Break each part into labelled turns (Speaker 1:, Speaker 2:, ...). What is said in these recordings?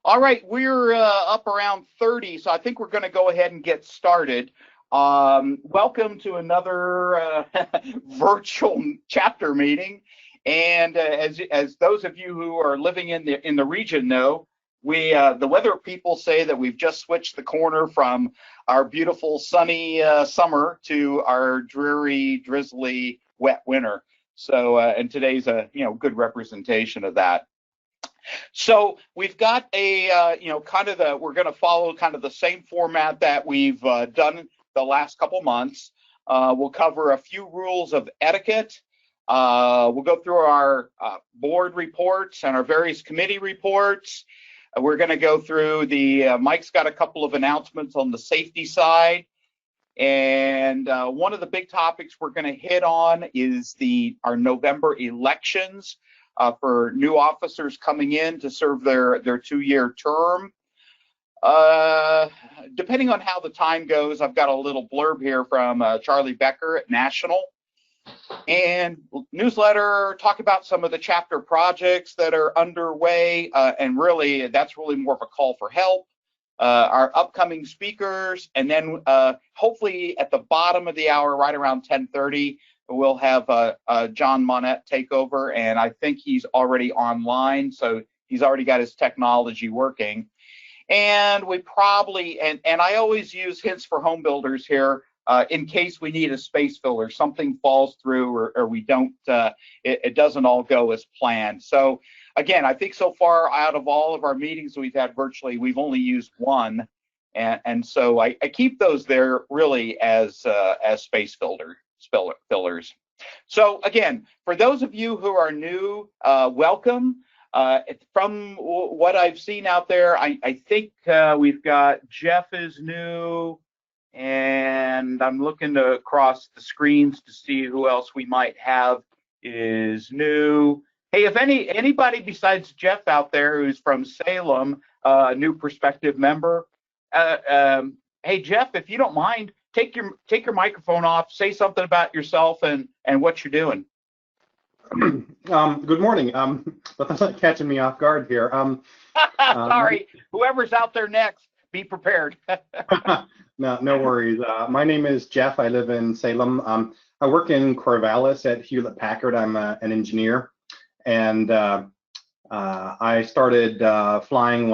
Speaker 1: All right, we're up around 30, so I think we're going to go ahead and get started. Welcome to another virtual chapter meeting. And as those of you who are living in the region know, we the weather people say that we've just switched the corner from our beautiful sunny summer to our dreary, drizzly, wet winter. So, and today's a good representation of that. So we've got a, we're going to follow kind of the same format that we've done the last couple months. We'll cover a few rules of etiquette. We'll go through our board reports and our various committee reports. We're going to go through Mike's got a couple of announcements on the safety side. And one of the big topics we're going to hit on is our November elections. For new officers coming in to serve their 2-year term. Depending on how the time goes, I've got a little blurb here from Charlie Becker at National. And newsletter, talk about some of the chapter projects that are underway, and really, that's really more of a call for help. Our upcoming speakers, and then hopefully at the bottom of the hour, right around 10:30, we'll have John Monnett take over, and I think he's already online, so he's already got his technology working. And we probably, and I always use hints for home builders here in case we need a space filler, something falls through or we don't, it doesn't all go as planned. So again, I think so far out of all of our meetings we've had virtually, we've only used one. And so I keep those there really as space fillers. So again, for those of you who are new, welcome. From what I've seen out there, I think we've got Jeff is new, and I'm looking across the screens to see who else we might have is new. Hey, if anybody besides Jeff out there who's from Salem, a new prospective member, hey Jeff, if you don't mind, take your microphone off, say something about yourself and what you're doing.
Speaker 2: Good morning. But that's not catching me off guard here.
Speaker 1: Sorry, whoever's out there next, be prepared.
Speaker 2: No worries. My name is Jeff. I live in Salem. I work in Corvallis at Hewlett Packard. I'm an engineer, and I started flying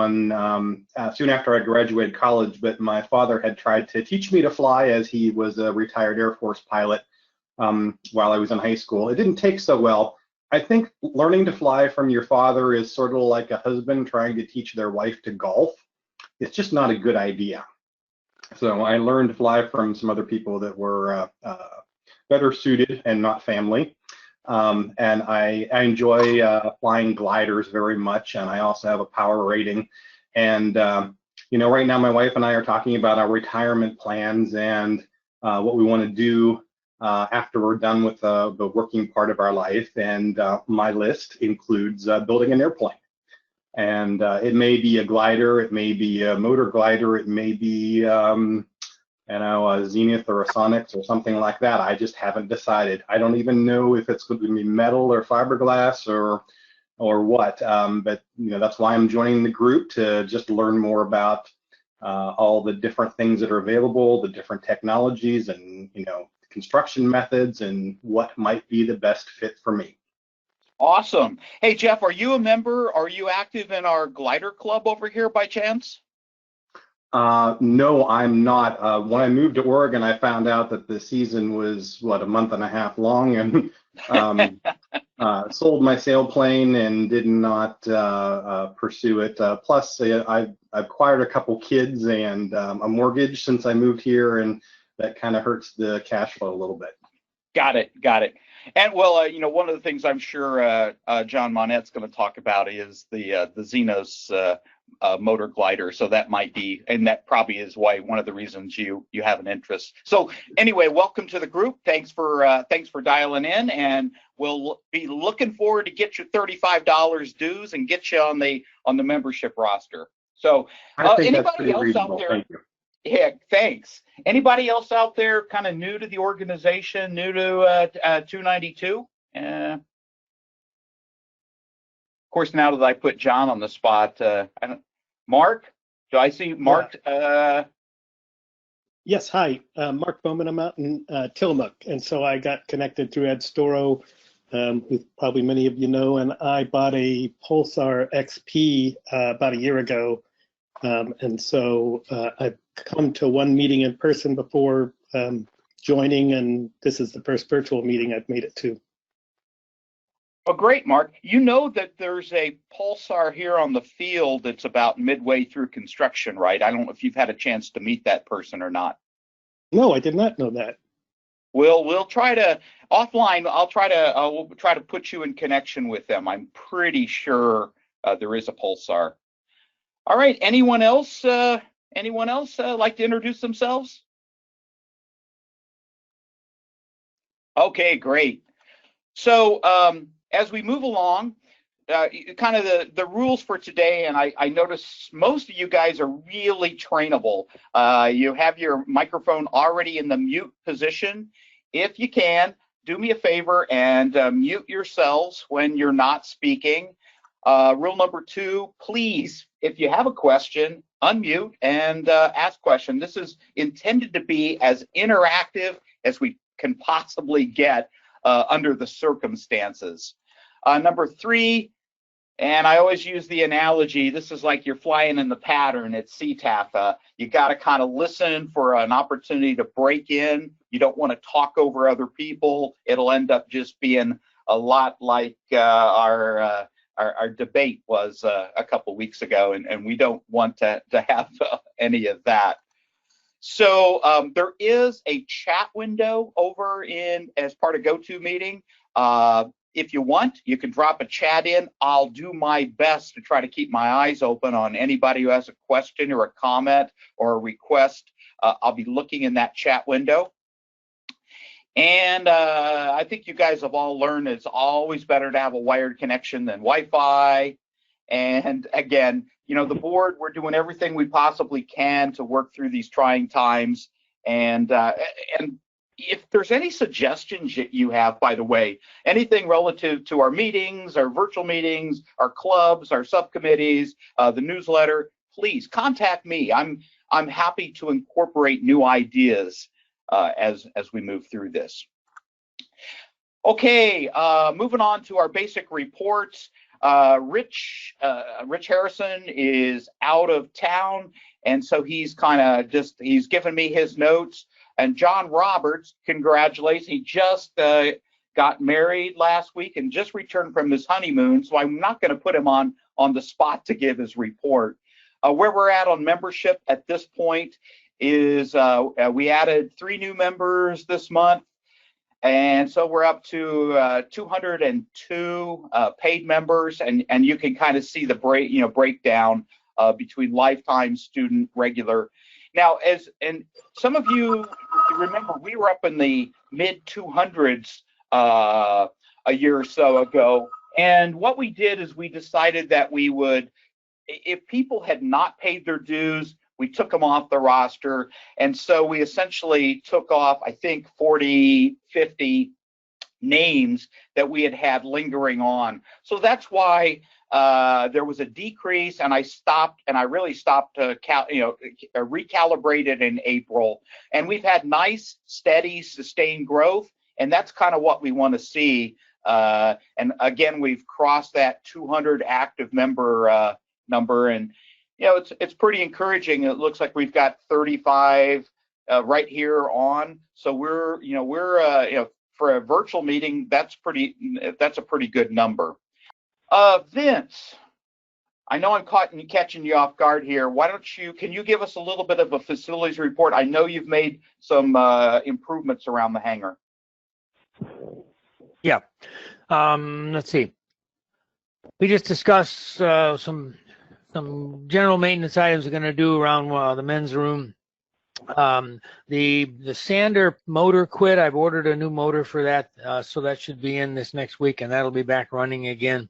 Speaker 2: soon after I graduated college, but my father had tried to teach me to fly as he was a retired Air Force pilot while I was in high school. It didn't take so well. I think learning to fly from your father is sort of like a husband trying to teach their wife to golf. It's just not a good idea. So I learned to fly from some other people that were better suited and not family. And I enjoy flying gliders very much, and I also have a power rating. And right now my wife and I are talking about our retirement plans and what we want to do after we're done with the working part of our life. And my list includes building an airplane. And it may be a glider, it may be a motor glider, it may be a Zenith or a Sonex or something like that. I just haven't decided. I don't even know if it's going to be metal or fiberglass or what. But that's why I'm joining the group, to just learn more about all the different things that are available, the different technologies, and construction methods, and what might be the best fit for me.
Speaker 1: Awesome. Hey Jeff, are you a member? Are you active in our glider club over here by chance?
Speaker 2: No, I'm not. When I moved to Oregon, I found out that the season was, a month and a half long, and sold my sailplane and did not pursue it. Plus, I've acquired a couple kids and a mortgage since I moved here, and that kind of hurts the cash flow a little bit.
Speaker 1: Got it. And well, one of the things I'm sure John Monnett's going to talk about is the Xenos motor glider. So that might be, and that probably is why one of the reasons you have an interest. So anyway, welcome to the group. Thanks for dialing in, and we'll be looking forward to get your $35 dues and get you on the membership roster. So anybody else out there? Yeah, thanks. Anybody else out there kind of new to the organization, new to 292? Of course, now that I put John on the spot, Mark, do I see Mark?
Speaker 3: Yes, hi, Mark Bowman. I'm out in Tillamook, and so I got connected through Ed Storo, who probably many of you know, and I bought a Pulsar XP about a year ago, and so I've come to one meeting in person before joining, and this is the first virtual meeting I've made it to.
Speaker 1: Oh, great, Mark. You know that there's a Pulsar here on the field that's about midway through construction, right? I don't know if you've had a chance to meet that person or not.
Speaker 3: No, I did not know that.
Speaker 1: We'll try to offline. We'll try to put you in connection with them. I'm pretty sure there is a Pulsar. All right. Anyone else? Like to introduce themselves? Okay, great. So as we move along, kind of the rules for today, and I notice most of you guys are really trainable. You have your microphone already in the mute position. If you can, do me a favor and mute yourselves when you're not speaking. Rule number 2, please, if you have a question, unmute and ask question. This is intended to be as interactive as we can possibly get under the circumstances. Number 3, and I always use the analogy, this is like you're flying in the pattern at CTAF. You got to kind of listen for an opportunity to break in. You don't want to talk over other people. It'll end up just being a lot like our debate was a couple weeks ago, and we don't want to have any of that. So there is a chat window over in as part of GoToMeeting. If you want, you can drop a chat in. I'll do my best to try to keep my eyes open on anybody who has a question or a comment or a request. I'll be looking in that chat window. And I think you guys have all learned it's always better to have a wired connection than Wi-Fi. And again, you know, the board, we're doing everything we possibly can to work through these trying times. And if there's any suggestions that you have, by the way, anything relative to our meetings, our virtual meetings, our clubs, our subcommittees, the newsletter, please contact me. I'm happy to incorporate new ideas as we move through this. Okay, moving on to our basic reports. Rich Harrison is out of town, and so he's kind of he's given me his notes. And John Roberts, congratulations, he just got married last week and just returned from his honeymoon, so I'm not going to put him on the spot to give his report. Where we're at on membership at this point is we added 3 new members this month. And so we're up to 202 paid members, and you can kind of see the breakdown between lifetime, student, regular. Now, and some of you remember, we were up in the mid 200s a year or so ago, and what we did is we decided that we would, if people had not paid their dues, we took them off the roster. And so we essentially took off, I think, 40, 50 names that we had lingering on. So that's why there was a decrease, and I stopped, and I really stopped to recalibrated in April. And we've had nice, steady, sustained growth, and that's kind of what we want to see. And again, we've crossed that 200 active member number, and you know, it's pretty encouraging. It looks like we've got 35 right here on. So we're for a virtual meeting, that's a pretty good number. Vince, I know I'm catching you off guard here. Can you give us a little bit of a facilities report? I know you've made some improvements around the hangar.
Speaker 4: Yeah. Let's see. We just discussed some general maintenance items we're going to do around the men's room. The sander motor quit. I've ordered a new motor for that, so that should be in this next week, and that'll be back running again.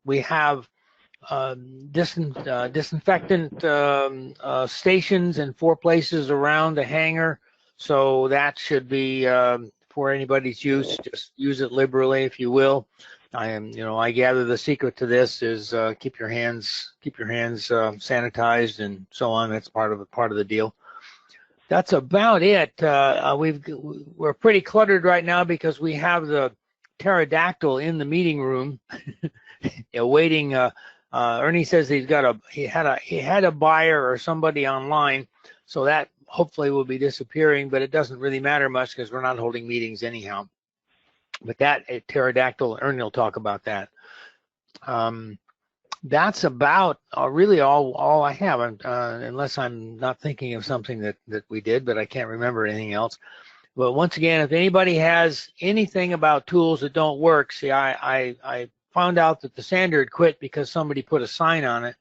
Speaker 4: We have disinfectant stations in 4 places around the hangar, so that should be for anybody's use. Just use it liberally, if you will. I gather the secret to this is keep your hands sanitized and so on. That's part of the deal. That's about it. We're pretty cluttered right now because we have the pterodactyl in the meeting room, waiting. Ernie says he had a buyer or somebody online, so that hopefully will be disappearing. But it doesn't really matter much because we're not holding meetings anyhow. But that pterodactyl, Ernie will talk about that. That's about really all I have, unless I'm not thinking of something that we did, but I can't remember anything else. But once again, if anybody has anything about tools that don't work, see, I found out that the sander had quit because somebody put a sign on it.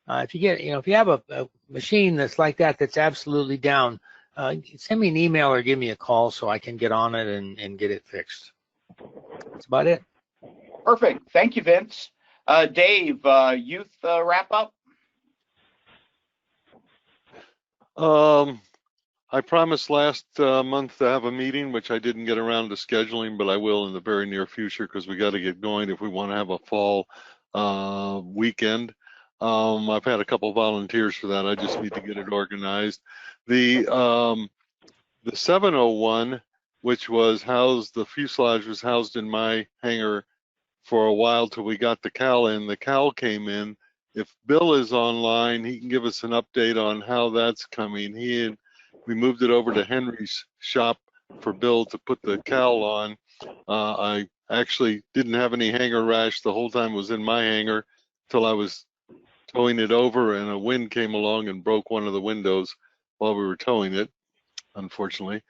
Speaker 4: If you have a machine that's like that, that's absolutely down, send me an email or give me a call so I can get on it and get it fixed. That's about it.
Speaker 1: Perfect. Thank you, Vince. Dave, youth wrap up?
Speaker 5: I promised last month to have a meeting, which I didn't get around to scheduling, but I will in the very near future because we got to get going if we want to have a fall weekend. I've had a couple volunteers for that. I just need to get it organized. The 701, which was housed, the fuselage was housed in my hangar for a while till we got the CAL in. The CAL came in. If Bill is online, he can give us an update on how that's coming. We moved it over to Henry's shop for Bill to put the CAL on. I actually didn't have any hangar rash the whole time it was in my hangar till I was towing it over and a wind came along and broke one of the windows while we were towing it, unfortunately.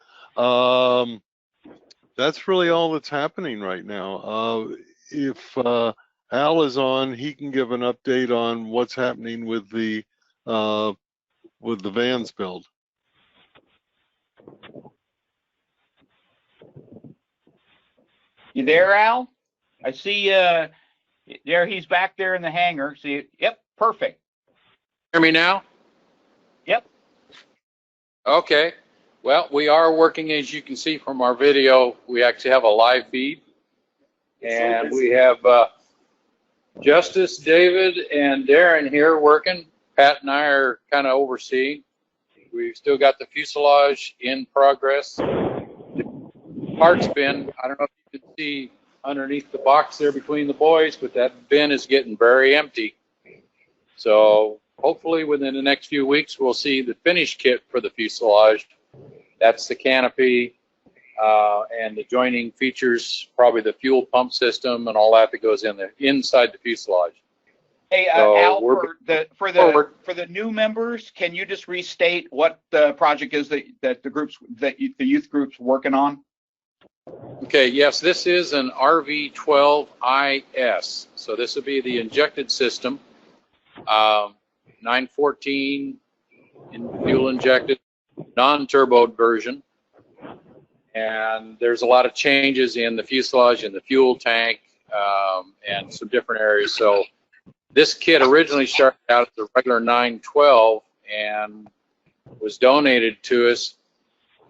Speaker 5: That's really all that's happening right now. If Al is on, he can give an update on what's happening with the vans build.
Speaker 1: You there, Al? I see there he's back there in the hangar. See, yep, perfect.
Speaker 6: Hear me now?
Speaker 1: Yep.
Speaker 6: Okay. Well, we are working, as you can see from our video. We actually have a live feed. And we have Justice, David, and Darren here working. Pat and I are kind of overseeing. We've still got the fuselage in progress. The parts bin, I don't know if you can see underneath the box there between the boys, but that bin is getting very empty. So hopefully within the next few weeks, we'll see the finished kit for the fuselage. That's the canopy and the joining features, probably the fuel pump system and all that goes in there inside the fuselage.
Speaker 1: Hey,
Speaker 6: So
Speaker 1: Al, for the new members, can you just restate what the project is that the youth group's working on?
Speaker 6: Okay, yes, this is an RV-12IS. So this will be the injected system, 914 in fuel injected, non-turboed version. And there's a lot of changes in the fuselage and the fuel tank and some different areas. So this kit originally started out as a regular 912 and was donated to us.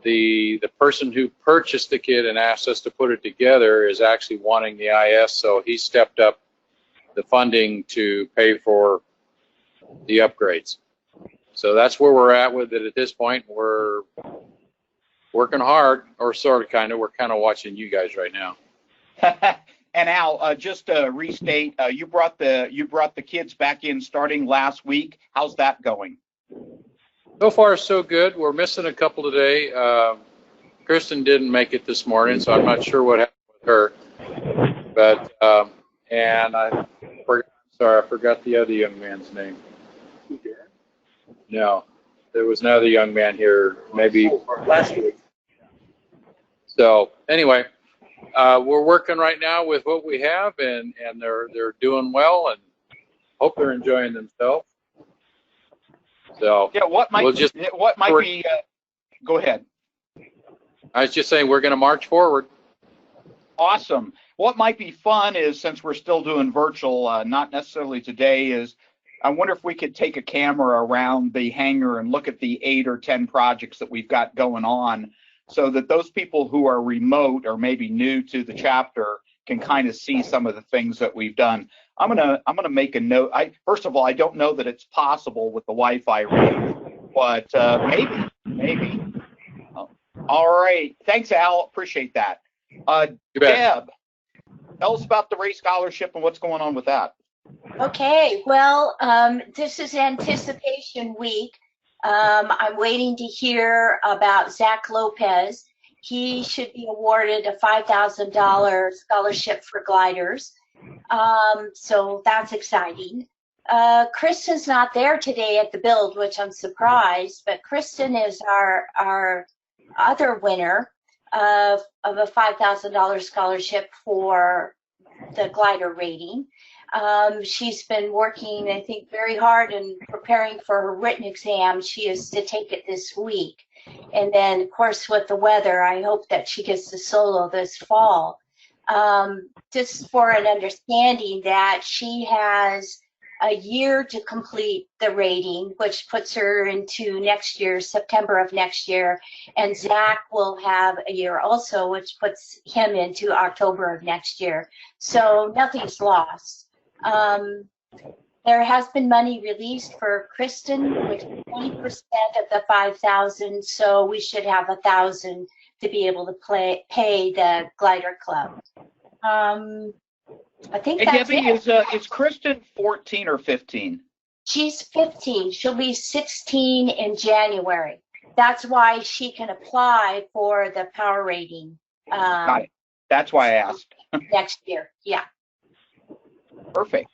Speaker 6: The person who purchased the kit and asked us to put it together is actually wanting the IS, so he stepped up the funding to pay for the upgrades. So that's where we're at with it at this point. We're working hard, or sort of, kind of. We're kind of watching you guys right now.
Speaker 1: And Al, just to restate, you brought the kids back in starting last week. How's that going?
Speaker 6: So far, so good. We're missing a couple today. Kristen didn't make it this morning, so I'm not sure what happened with her. But and I forgot the other young man's name. No, there was another young man here, maybe last week. So anyway, we're working right now with what we have, and they're doing well, and hope they're enjoying themselves. So
Speaker 1: yeah, what might be? Go ahead.
Speaker 6: I was just saying we're going to march forward.
Speaker 1: Awesome. What might be fun is, since we're still doing virtual, not necessarily today, is I wonder if we could take a camera around the hangar and look at the 8 or 10 projects that we've got going on, so that those people who are remote or maybe new to the chapter can kind of see some of the things that we've done. I'm gonna make a note. First of all, I don't know that it's possible with the Wi-Fi reading, but maybe. All right. Thanks, Al. Appreciate that.
Speaker 6: You bet.
Speaker 1: Deb, tell us about the Ray Scholarship and what's going on with that.
Speaker 7: Okay, well, this is anticipation week. I'm waiting to hear about Zach Lopez. He should be awarded a $5,000 scholarship for gliders. So that's exciting. Kristen's not there today at the build, which I'm surprised, but Kristen is our other winner of a $5,000 scholarship for the glider rating. She's been working, I think, very hard and preparing for her written exam. She is to take it this week. And then, of course, with the weather, I hope that she gets to solo this fall. Just for an understanding that she has a year to complete the rating, which puts her into next year, September of next year. And Zach will have a year also, which puts him into October of next year. So nothing's lost. There has been money released for Kristen, which is 20% of the $5,000. So we should have $1,000 to be able to pay the glider club. I think that's
Speaker 1: Debbie,
Speaker 7: it.
Speaker 1: is Kristen 14 or 15?
Speaker 7: She's 15. She'll be 16 in January. That's why she can apply for the power rating.
Speaker 1: Got it. That's why I asked.
Speaker 7: Next year. Yeah.
Speaker 1: Perfect.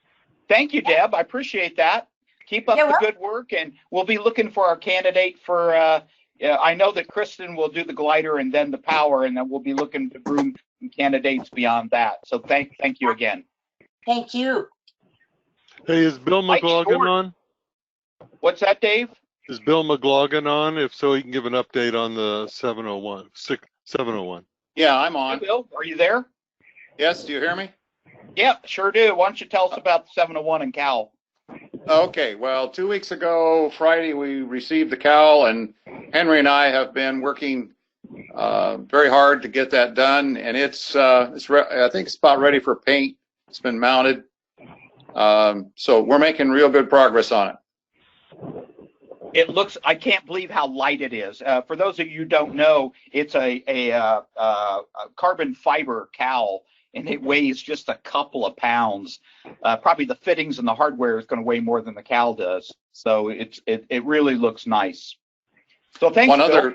Speaker 1: Thank you, Deb. I appreciate that. Keep up the good work, and we'll be looking for our candidate for. I know that Kristen will do the glider and then the power, and then we'll be looking to groom candidates beyond that. So thank you again.
Speaker 7: Thank you.
Speaker 5: Hey, is Bill McLaughlin on?
Speaker 1: What's that, Dave?
Speaker 5: Is Bill McLaughlin on? If so, he can give an update on the 701.
Speaker 8: Yeah, I'm
Speaker 1: Hey,
Speaker 8: on.
Speaker 1: Bill, are you there?
Speaker 8: Yes, do you hear me?
Speaker 1: Yep, sure do. Why don't you tell us about the 701 and Cal?
Speaker 8: Okay, well, 2 weeks ago, Friday, we received the cowl, and Henry and I have been working very hard to get that done, and I think it's about ready for paint. It's been mounted. So we're making real good progress on it.
Speaker 1: It looks, I can't believe how light it is. For those of you who don't know, it's a carbon fiber cowl, and it weighs just a couple of pounds. Probably the fittings and the hardware is going to weigh more than the cowl does. So it really looks nice. So thanks, Bill.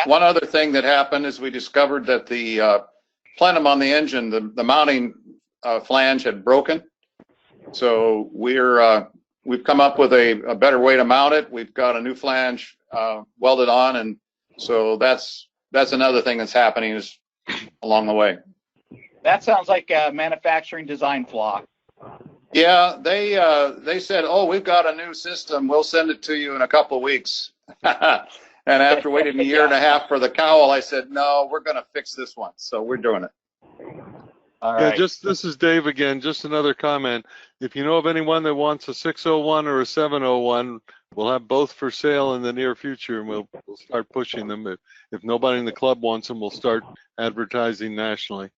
Speaker 8: One other thing that happened is we discovered that the plenum on the engine, the mounting flange had broken. So we've come up with a better way to mount it. We've got a new flange welded on, and so that's another thing that's happening is along the way.
Speaker 1: That sounds like a manufacturing design flaw.
Speaker 8: Yeah, they said, oh, we've got a new system. We'll send it to you in a couple of weeks. And after waiting a year and a half for the cowl, I said, no, we're going to fix this one. So we're doing it.
Speaker 1: All right.
Speaker 5: Yeah, this is Dave again. Just another comment. If you know of anyone that wants a 601 or a 701, we'll have both for sale in the near future, and we'll start pushing them. If nobody in the club wants them, we'll start advertising nationally.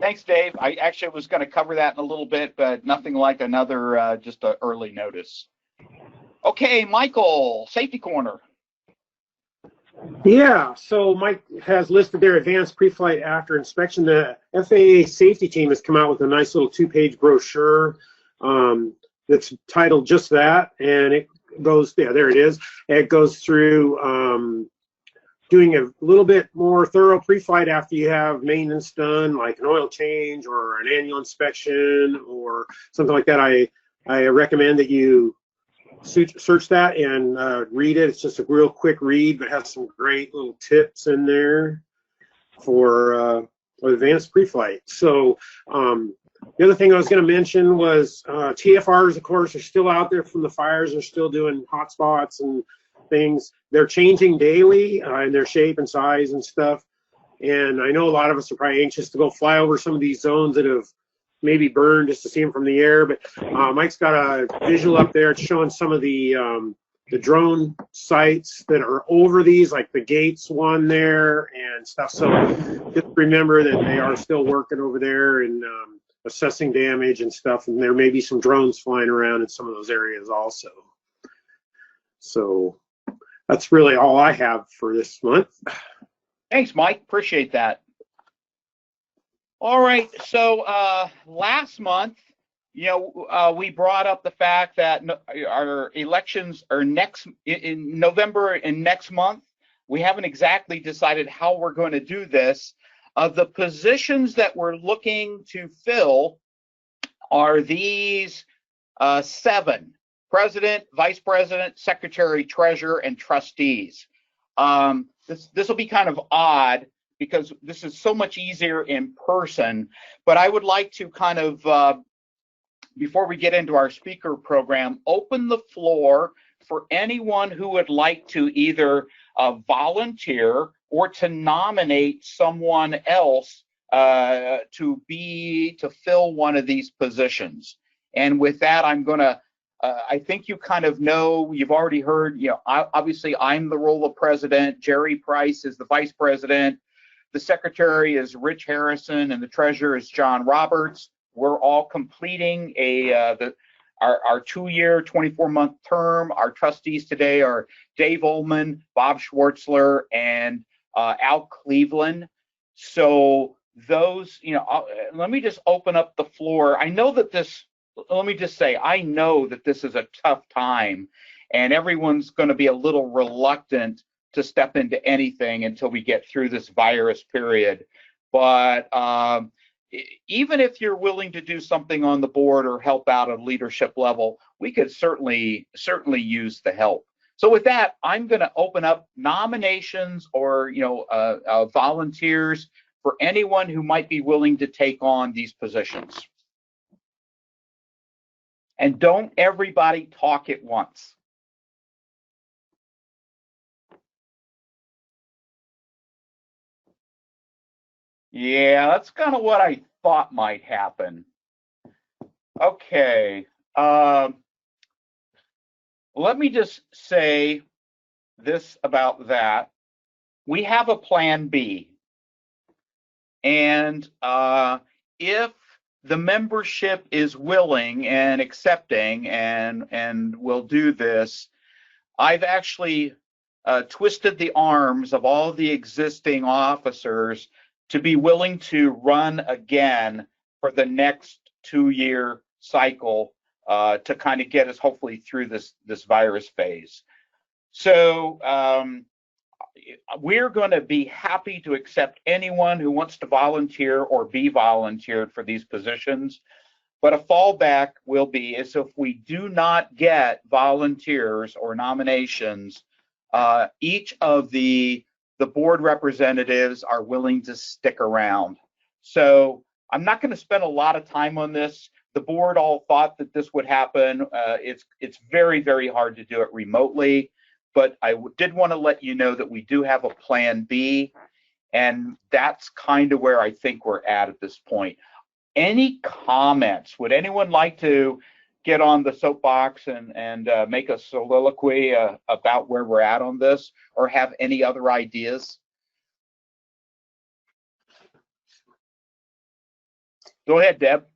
Speaker 1: Thanks, Dave. I actually was going to cover that in a little bit, but nothing like another just an early notice. Okay, Michael, Safety Corner.
Speaker 9: Yeah, so Mike has listed their advanced pre-flight after inspection. The FAA safety team has come out with a nice little 2-page brochure that's titled just that, and it goes, yeah, there it is. It goes through doing a little bit more thorough pre-flight after you have maintenance done, like an oil change or an annual inspection or something like that. I recommend that you search that and read it. It's just a real quick read, but has some great little tips in there for advanced pre-flight. So the other thing I was going to mention was TFRs, of course, are still out there from the fires. They're still doing hotspots and things. They're changing daily in their shape and size and stuff. And I know a lot of us are probably anxious to go fly over some of these zones that have maybe burned just to see them from the air. But Mike's got a visual up there. It's showing some of the drone sites that are over these, like the Gates one there and stuff. So just remember that they are still working over there and assessing damage and stuff. And there may be some drones flying around in some of those areas also. So that's really all I have for this month.
Speaker 1: Thanks, Mike. Appreciate that. All right. So last month, we brought up the fact that our elections are in November and next month. We haven't exactly decided how we're going to do this. The positions that we're looking to fill are these 7: president, vice president, secretary, treasurer, and trustees. This will be kind of odd because this is so much easier in person, but I would like to kind of, before we get into our speaker program, open the floor for anyone who would like to either volunteer or to nominate someone else to fill one of these positions. And with that, I'm going to, I think you kind of know, you've already heard, obviously I'm the role of president, Jerry Price is the vice president, the secretary is Rich Harrison, and the treasurer is John Roberts. We're all completing our 2-year, 24-month term. Our trustees today are Dave Ullman, Bob Schwartzler, and Al Cleveland. So those, let me just open up the floor. I know that let me just say, I know that this is a tough time, and everyone's going to be a little reluctant to step into anything until we get through this virus period. But even if you're willing to do something on the board or help out at a leadership level, we could certainly use the help. So with that, I'm going to open up nominations or volunteers for anyone who might be willing to take on these positions. And don't everybody talk at once. Yeah, that's kind of what I thought might happen. Okay. Let me just say this about that. We have a plan B. And if the membership is willing and accepting and will do this, I've actually twisted the arms of all the existing officers to be willing to run again for the next 2-year cycle to kind of get us hopefully through this virus phase. So we're going to be happy to accept anyone who wants to volunteer or be volunteered for these positions. But a fallback will be is if we do not get volunteers or nominations, each of the board representatives are willing to stick around. So I'm not going to spend a lot of time on this. The board all thought that this would happen. It's very, very hard to do it remotely, but I did want to let you know that we do have a plan B, and that's kind of where I think we're at this point. Any comments? Would anyone like to get on the soapbox and make a soliloquy about where we're at on this, or have any other ideas? Go ahead, Deb.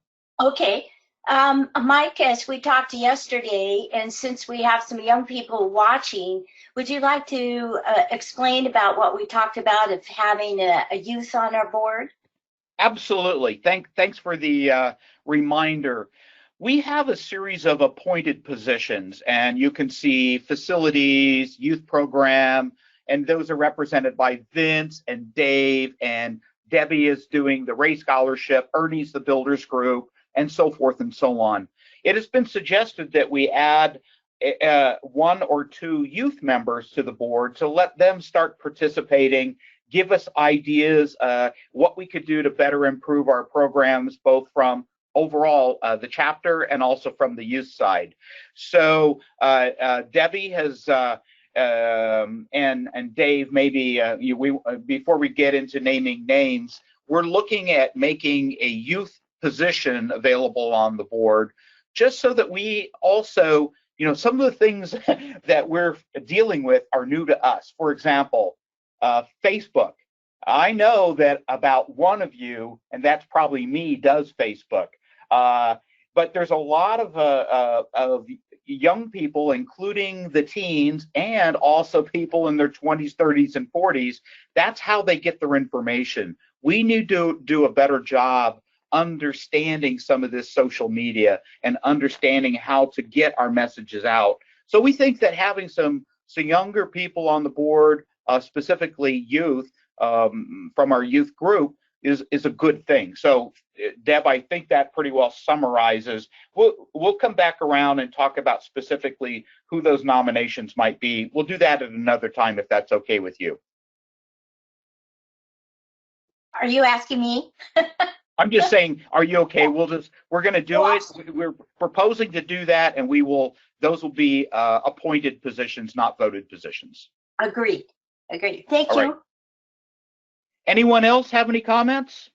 Speaker 7: Okay. Mike, as we talked yesterday, and since we have some young people watching, would you like to explain about what we talked about of having a youth on our board?
Speaker 1: Absolutely. Thanks for the reminder. We have a series of appointed positions, and you can see facilities, youth program, and those are represented by Vince and Dave, and Debbie is doing the Ray Scholarship, Ernie's the Builders Group, and so forth and so on. It has been suggested that we add 1 or 2 youth members to the board to let them start participating, give us ideas, what we could do to better improve our programs, both from overall the chapter and also from the youth side. So Debbie has and Dave, maybe before we get into naming names, we're looking at making a youth position available on the board, just so that we also some of the things that we're dealing with are new to us. For example, Facebook. I know that about one of you, and that's probably me, does Facebook. But there's a lot of young people, including the teens, and also people in their 20s, 30s, and 40s. That's how they get their information. We need to do a better job understanding some of this social media and understanding how to get our messages out. So we think that having some younger people on the board, specifically youth, from our youth group, is a good thing. So Deb, I think that pretty well summarizes. We'll come back around and talk about specifically who those nominations might be. We'll do that at another time if that's okay with you.
Speaker 7: Are you asking me?
Speaker 1: I'm just saying, are you okay? We're going to do it. We're proposing to do that, and those will be appointed positions, not voted positions.
Speaker 7: Agreed. Thank you.
Speaker 1: Right. Anyone else have any comments?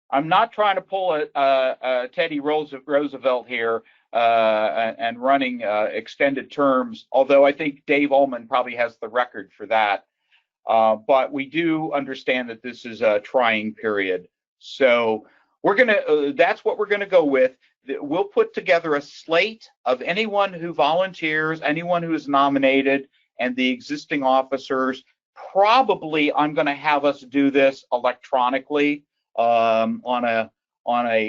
Speaker 1: I'm not trying to pull a Teddy Roosevelt here and running extended terms, although I think Dave Ullman probably has the record for that. But we do understand that this is a trying period. So that's what we're gonna go with. We'll put together a slate of anyone who volunteers, anyone who is nominated, and the existing officers. Probably I'm going to have us do this electronically on a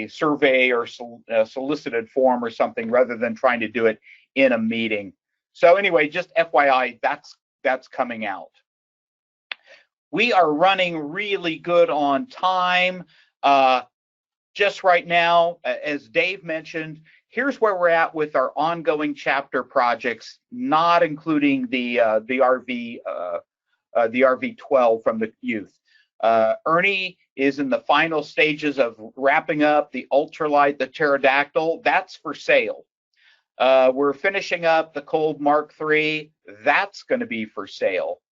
Speaker 1: survey or solicited form or something, rather than trying to do it in a meeting. So anyway, just FYI, that's coming out. We are running really good on time. Just right now, as Dave mentioned, here's where we're at with our ongoing chapter projects, not including the RV-12 from the youth. Ernie is in the final stages of wrapping up the ultralight, the pterodactyl. That's for sale. We're finishing up the Kolb Mark III. That's going to be for sale.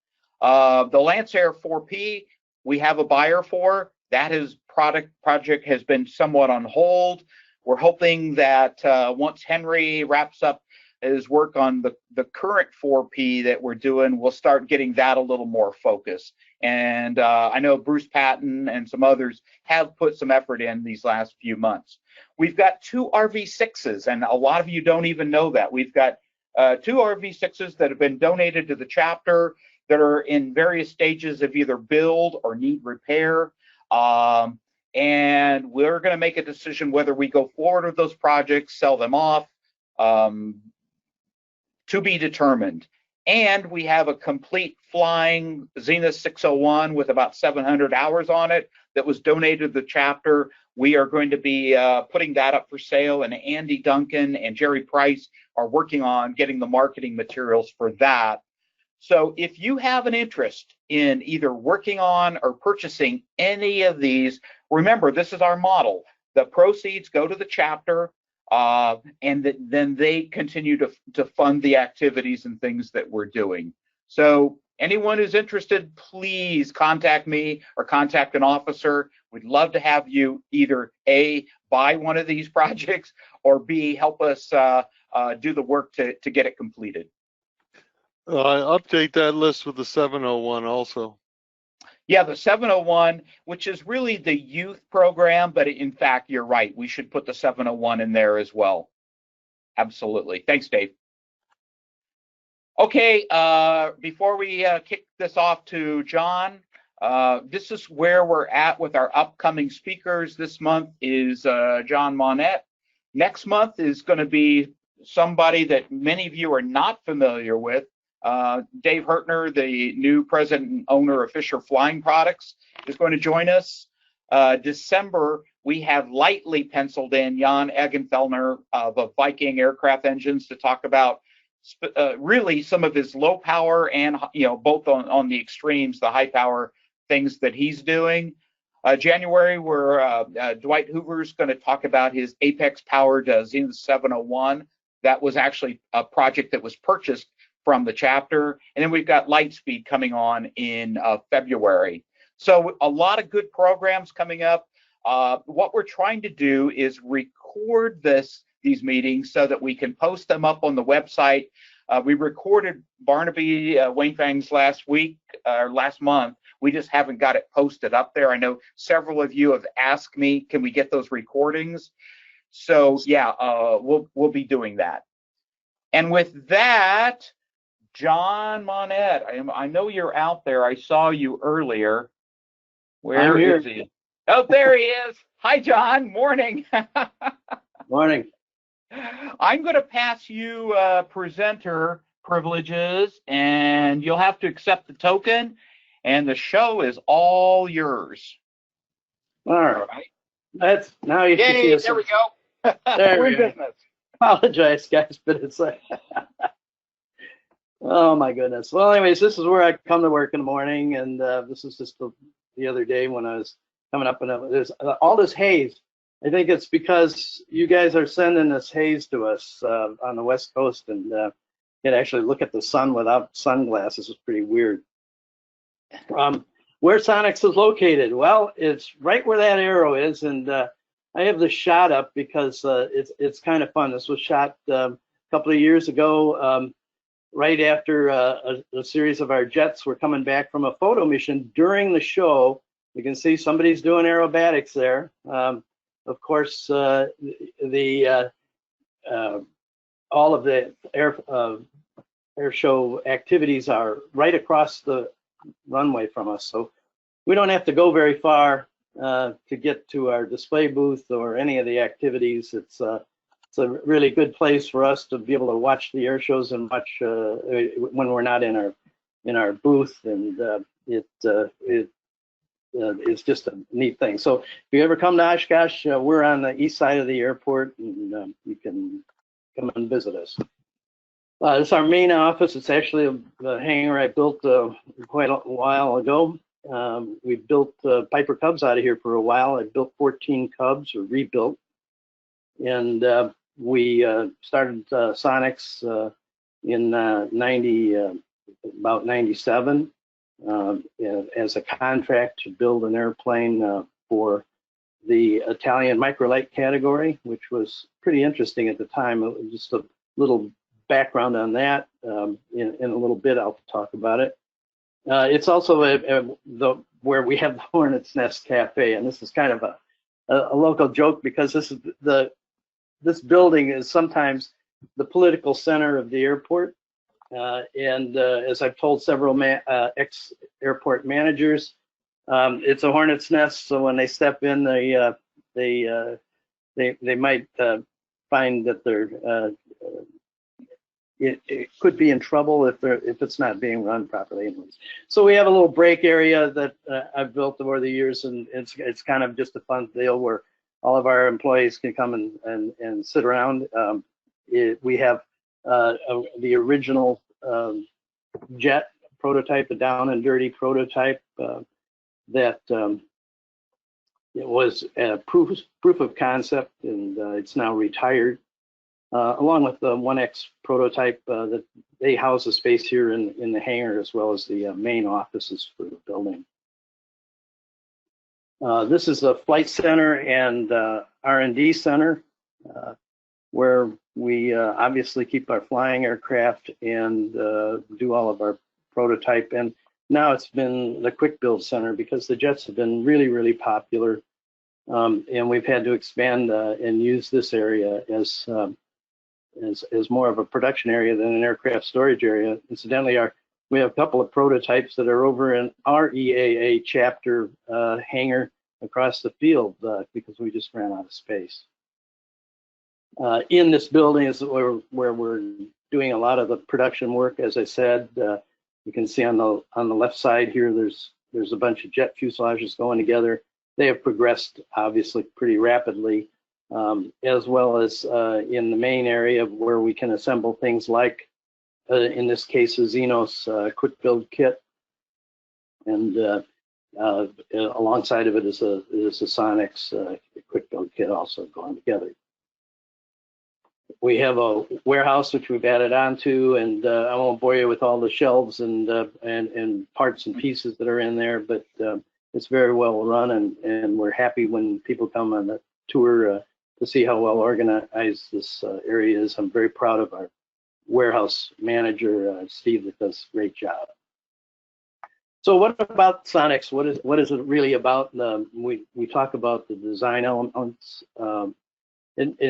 Speaker 1: The Lancer 4P, we have a buyer for. That project has been somewhat on hold. We're hoping that once Henry wraps up his work on the current 4P that we're doing, we'll start getting that a little more focus. And I know Bruce Patton and some others have put some effort in these last few months. We've got 2 RV6s, and a lot of you don't even know that. We've got 2 RV6s that have been donated to the chapter that are in various stages of either build or need repair. And we're going to make a decision whether we go forward with those projects, sell them off, to be determined. And we have a complete flying Zenith 601 with about 700 hours on it that was donated to the chapter. We are going to be putting that up for sale, and Andy Duncan and Jerry Price are working on getting the marketing materials for that. So if you have an interest in either working on or purchasing any of these, remember, this is our model. The proceeds go to the chapter, and then they continue to fund the activities and things that we're doing. So anyone who's interested, please contact me or contact an officer. We'd love to have you either A, buy one of these projects, or B, help us do the work to get it completed.
Speaker 5: Update that list with the 701 also.
Speaker 1: Yeah, the 701, which is really the youth program, but in fact, you're right. We should put the 701 in there as well. Absolutely. Thanks, Dave. Okay, before we kick this off to John, this is where we're at with our upcoming speakers. This month is John Monnett. Next month is going to be somebody that many of you are not familiar with. Dave Hertner, the new president and owner of Fisher Flying Products, is going to join us. December, we have lightly penciled in Jan Eggenfellner of Viking Aircraft Engines to talk about really some of his low power and, both on the extremes, the high power things that he's doing. January, where Dwight Hoover's going to talk about his Apex powered Zenith 701. That was actually a project that was purchased from the chapter. And then we've got Lightspeed coming on in February. So a lot of good programs coming up. what we're trying to do is record these meetings so that we can post them up on the website. We recorded Barnaby Wayne Fang's last month. We just haven't got it posted up there. I know several of you have asked me, can we get those recordings? So yeah, we'll be doing that. And with that, John Monnett, I know you're out there. I saw you earlier. Where is he? Oh, there he is. Hi, John. Morning.
Speaker 10: Morning.
Speaker 1: I'm going to pass you presenter privileges, and you'll have to accept the token, and the show is all yours.
Speaker 10: All right. That's now you can see us.
Speaker 1: There we go.
Speaker 10: There
Speaker 1: We're
Speaker 10: we
Speaker 1: in
Speaker 10: go.
Speaker 1: business.
Speaker 10: Apologize, guys, but it's like, oh my goodness. Well, anyways, this is where I come to work in the morning, and this is just the other day when I was coming up, and there's all this haze. I think it's because you guys are sending this haze to us on the West Coast, and you can actually look at the sun without sunglasses. It's pretty weird. Where Sonex is located? Well, it's right where that arrow is, and I have this shot up because it's kind of fun. This was shot a couple of years ago, right after a series of our jets were coming back from a photo mission during the show. You can see somebody's doing aerobatics there. Of course, all of the air show activities are right across the runway from us, so we don't have to go very far to get to our display booth or any of the activities. It's a really good place for us to be able to watch the air shows and watch when we're not in our booth, and it's just a neat thing. So if you ever come to Oshkosh, we're on the east side of the airport, and you can come and visit us. This is our main office. It's actually a hangar I built quite a while ago. We built Piper Cubs out of here for a while. I built 14 Cubs, or rebuilt, and we started Sonex in about 97 as a contract to build an airplane for the Italian microlight category, which was pretty interesting at the time. It was just a little background on that. In a little bit, I'll talk about it. It's also where we have the Hornet's Nest Cafe, and this is kind of a local joke because this building is sometimes the political center of the airport. And as I've told several ex-airport managers, it's a hornet's nest. So when they step in, they might find that it could be in trouble if it's not being run properly. So we have a little break area that I've built over the years, and it's kind of just a fun deal where all of our employees can come and sit around. We have the original jet prototype, the down and dirty prototype that it was a proof of concept, and it's now retired, along with the 1X prototype that they house the space here in the hangar, as well as the main offices for the building. This is the flight center and R&D center, where we obviously keep our flying aircraft and do all of our prototype. And now it's been the quick build center because the jets have been really, really popular. And we've had to expand and use this area as more of a production area than an aircraft storage area. Incidentally, we have a couple of prototypes that are over in our EAA chapter hangar across the field because we just ran out of space. In this building is where we're doing a lot of the production work. As I said, you can see on the left side here, there's a bunch of jet fuselages going together. They have progressed obviously pretty rapidly, as well as in the main area where we can assemble things like, in this case, a Xenos quick build kit, and alongside of it is a Sonex quick build kit also going together. We have a warehouse which we've added onto, and I won't bore you with all the shelves and parts and pieces that are in there, but it's very well run, and we're happy when people come on the tour to see how well organized this area is. I'm very proud of our warehouse manager, Steve, that does a great job. So what about Sonex? What is it really about? We talk about the design elements, and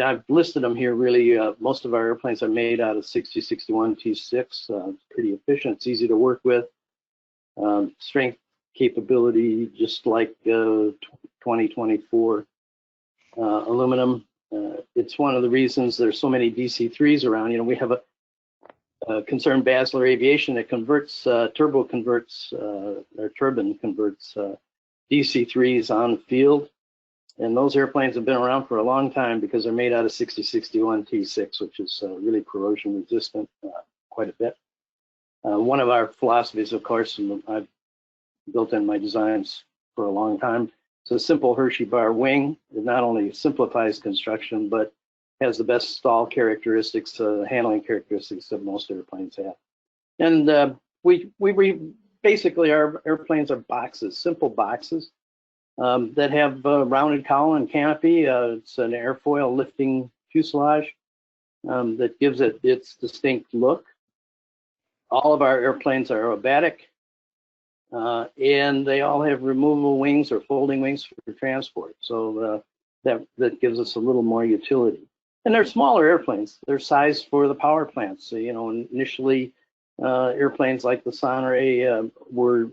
Speaker 10: I've listed them here. Really, most of our airplanes are made out of 6061 T6. It's pretty efficient. It's easy to work with. Strength, capability, just like 2024 aluminum. It's one of the reasons there's so many DC-3s around. You know, we have a Concerned Basler Aviation that converts, turbine converts DC-3s on the field. And those airplanes have been around for a long time because they're made out of 6061 T6, which is really corrosion resistant quite a bit. One of our philosophies, of course, and I've built in my designs for a long time, it's a simple Hershey bar wing. It not only simplifies construction, but has the best stall characteristics, handling characteristics that most airplanes have. And we basically, our airplanes are boxes, simple boxes that have rounded cowl and canopy. It's an airfoil lifting fuselage that gives it its distinct look. All of our airplanes are aerobatic, and they all have removable wings or folding wings for transport. So that gives us a little more utility. And they're smaller airplanes. They're sized for the power plants. So, you know, initially, airplanes like the Sonex were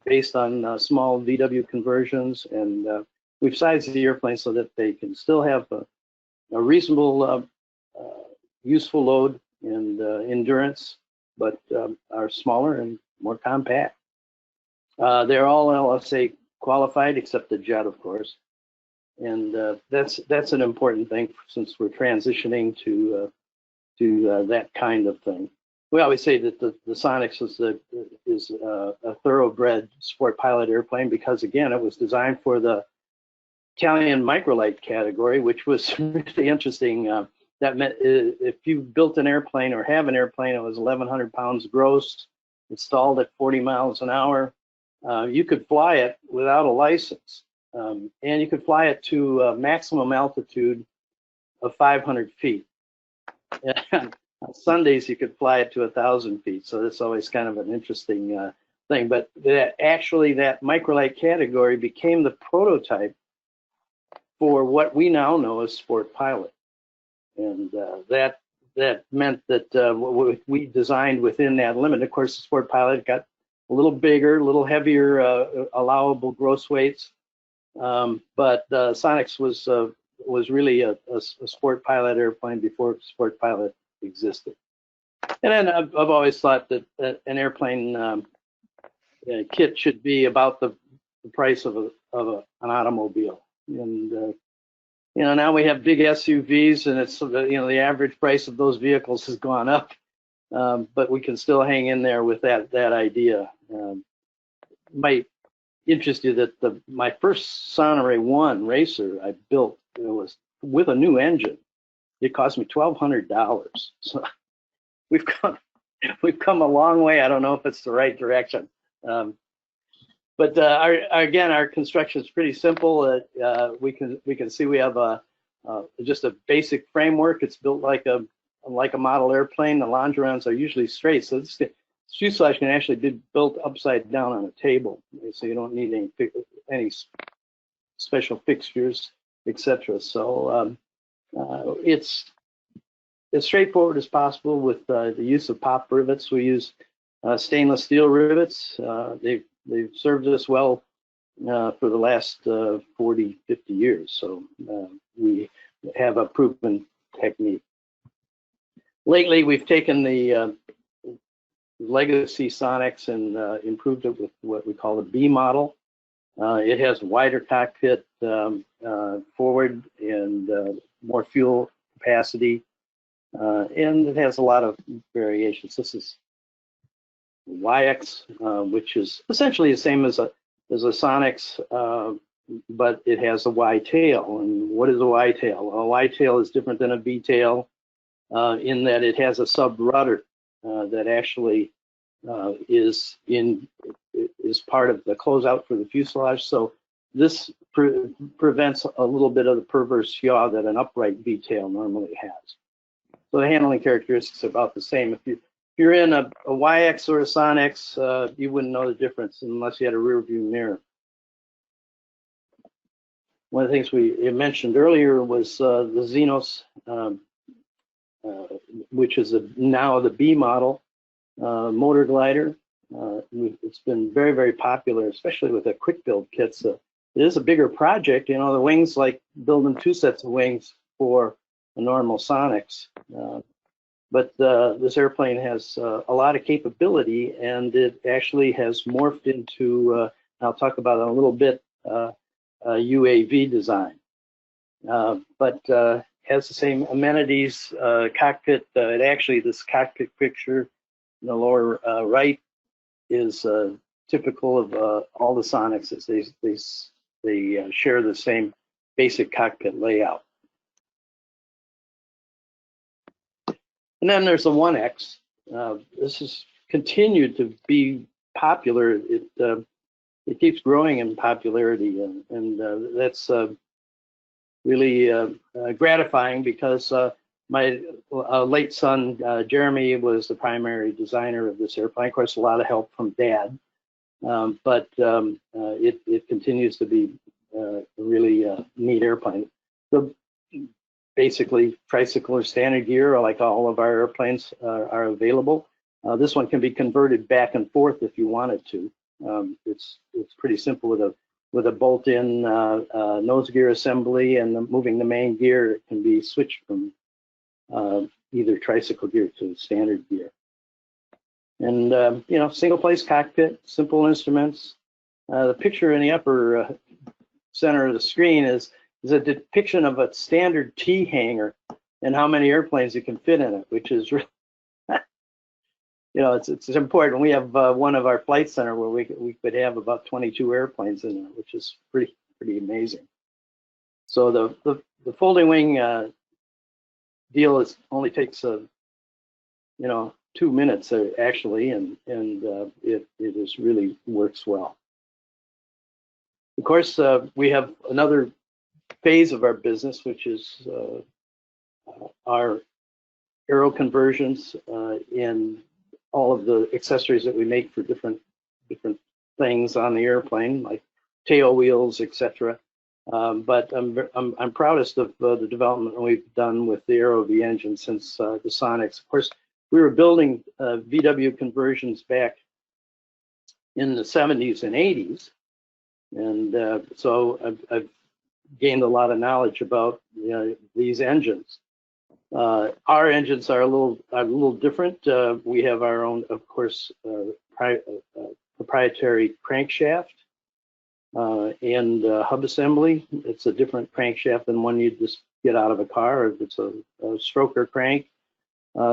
Speaker 10: based on small VW conversions, and we've sized the airplane so that they can still have a reasonable useful load and endurance, but are smaller and more compact. They're all LSA qualified except the jet, of course. And that's an important thing since we're transitioning to that kind of thing. We always say that the Sonex is a thoroughbred sport pilot airplane because, again, it was designed for the Italian microlight category, which was really interesting. That meant if you built an airplane or have an airplane, it was 1,100 pounds gross, installed at 40 miles an hour. You could fly it without a license. And you could fly it to a maximum altitude of 500 feet. And on Sundays, you could fly it to 1,000 feet. So that's always kind of an interesting thing. But that microlight category became the prototype for what we now know as sport pilot. And that meant that what we designed within that limit. Of course, the sport pilot got a little bigger, a little heavier allowable gross weights. But Sonex was really a sport pilot airplane before sport pilot existed. And then I've always thought that an airplane kit should be about the price of an automobile. And you know, now we have big SUVs, and it's the average price of those vehicles has gone up, but we can still hang in there with that idea. Might interest you that my first Sonex 1 racer I built, it was with a new engine. It cost me $1,200. So we've come a long way. I don't know if it's the right direction. But our construction is pretty simple. We can see we have just a basic framework. It's built like a model airplane. The longerons are usually straight, so this fuselage can actually be built upside down on a table, so you don't need any special fixtures, etc. So it's as straightforward as possible with the use of pop rivets. We use stainless steel rivets. They've served us well for the last 40, 50 years. So we have a proven technique. Lately, we've taken the legacy Sonex and improved it with what we call the B model. It has wider cockpit forward and more fuel capacity, and it has a lot of variations. This is YX, which is essentially the same as a Sonex, but it has a Y tail. And what is a Y tail? A Y tail is different than a B tail in that it has a sub rudder that actually is is part of the closeout for the fuselage. So this prevents a little bit of the perverse yaw that an upright V-tail normally has. So the handling characteristics are about the same. If you're in a YX or a Sonex, you wouldn't know the difference unless you had a rear view mirror. One of the things we mentioned earlier was the Xenos, which is now the B model motor glider. It's been very, very popular, especially with the quick build kits. It is a bigger project. You know, the wings, like building 2 sets of wings for a normal Sonex. But this airplane has a lot of capability, and it actually has morphed into, I'll talk about it in a little bit, UAV design. But has the same amenities, cockpit. Actually, this cockpit picture in the lower right is typical of all the Sonexes. They share the same basic cockpit layout. And then there's the 1X. This has continued to be popular. It keeps growing in popularity, and that's really gratifying, because my late son, Jeremy, was the primary designer of this airplane. Of course, a lot of help from Dad, but it continues to be a really neat airplane. So basically, tricycle or standard gear, like all of our airplanes, are available. This one can be converted back and forth if you wanted to. It's pretty simple with a bolt-in nose gear assembly, and moving the main gear, it can be switched from either tricycle gear to standard gear. And you know, single place cockpit, simple instruments. The picture in the upper center of the screen is a depiction of a standard T hangar and how many airplanes you can fit in it, which is really, you know, it's important. We have one of our flight center where we could have about 22 airplanes in there, which is pretty amazing. So the folding wing deal only takes 2 minutes actually, and it is really works well. Of course, we have another phase of our business, which is our aero conversions in all of the accessories that we make for different things on the airplane, like tail wheels, etc. But I'm proudest of the development we've done with the Aero V engine since the Sonex. Of course, we were building VW conversions back in the 70s and 80s, and so I've gained a lot of knowledge about these engines. Our engines are a little different. We have our own, of course, proprietary crankshaft and hub assembly. It's a different crankshaft than one you just get out of a car. It's a stroker crank.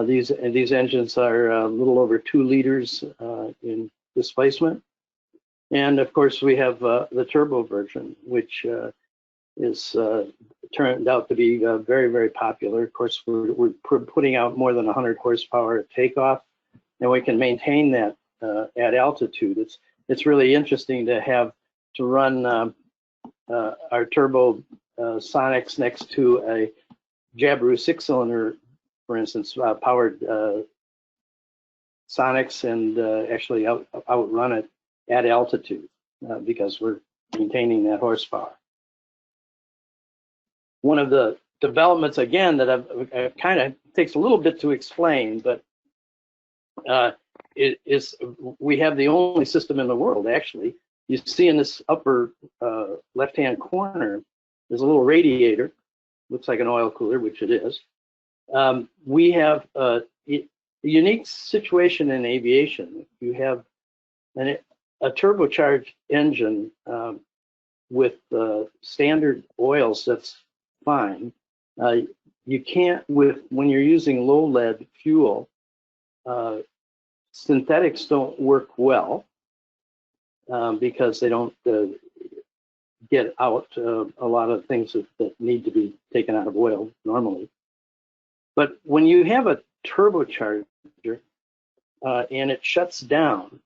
Speaker 10: These engines are a little over 2 liters in displacement. And of course, we have the turbo version, which is turned out to be very, very popular. Of course, we're putting out more than 100 horsepower at takeoff, and we can maintain that at altitude. It's really interesting to run our turbo Sonex next to a Jabiru 6-cylinder, for instance, powered Sonex, and actually outrun it at altitude because we're maintaining that horsepower. One of the developments, again, that I've kind of takes a little bit to explain, but we have the only system in the world, actually. You see in this upper left-hand corner, there's a little radiator, looks like an oil cooler, which it is. We have a unique situation in aviation. You have a turbocharged engine with standard oils, that's fine. You can't, when you're using low lead fuel, synthetics don't work well because they don't get out a lot of things that need to be taken out of oil normally. But when you have a turbocharger and it shuts down,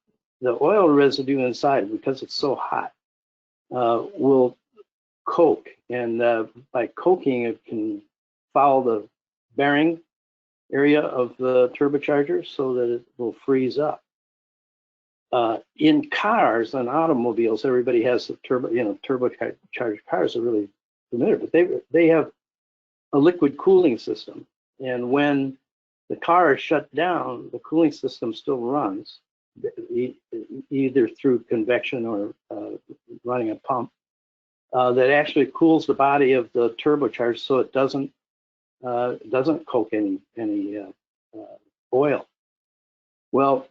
Speaker 10: oil residue inside, because it's so hot, will coke, and by coking, it can foul the bearing area of the turbocharger so that it will freeze up. In cars and automobiles, everybody has a turbocharged cars are really familiar, but they have a liquid cooling system, and when the car is shut down, the cooling system still runs, either through convection or running a pump that actually cools the body of the turbocharger so it doesn't coke any oil. Well,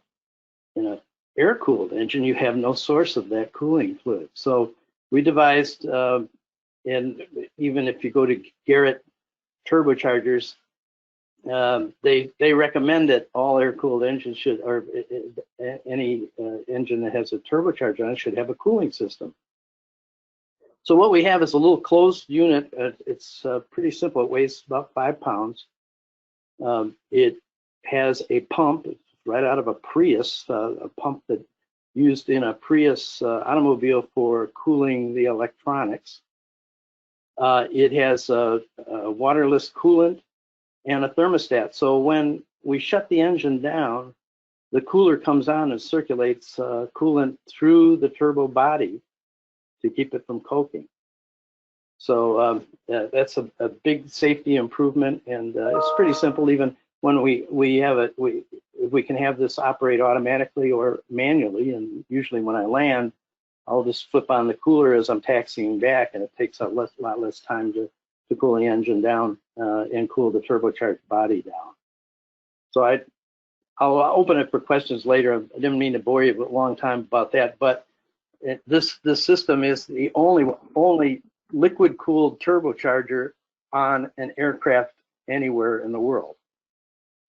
Speaker 10: in an air-cooled engine, you have no source of that cooling fluid. So we devised, and even if you go to Garrett turbochargers, they recommend that all air-cooled engines should, or any engine that has a turbocharger on it should have a cooling system. So what we have is a little closed unit. It's pretty simple. It weighs about 5 pounds. It has a pump right out of a Prius, a pump that used in a Prius automobile for cooling the electronics. It has a waterless coolant and a thermostat. So when we shut the engine down, the cooler comes on and circulates coolant through the turbo body to keep it from coking. So that's a big safety improvement, and it's pretty simple. Even when we have it, we can have this operate automatically or manually, and usually when I land, I'll just flip on the cooler as I'm taxiing back, and it takes a lot less time to cool the engine down and cool the turbocharged body down. So I'll open it for questions later. I didn't mean to bore you a long time about that, but this system is the only liquid-cooled turbocharger on an aircraft anywhere in the world.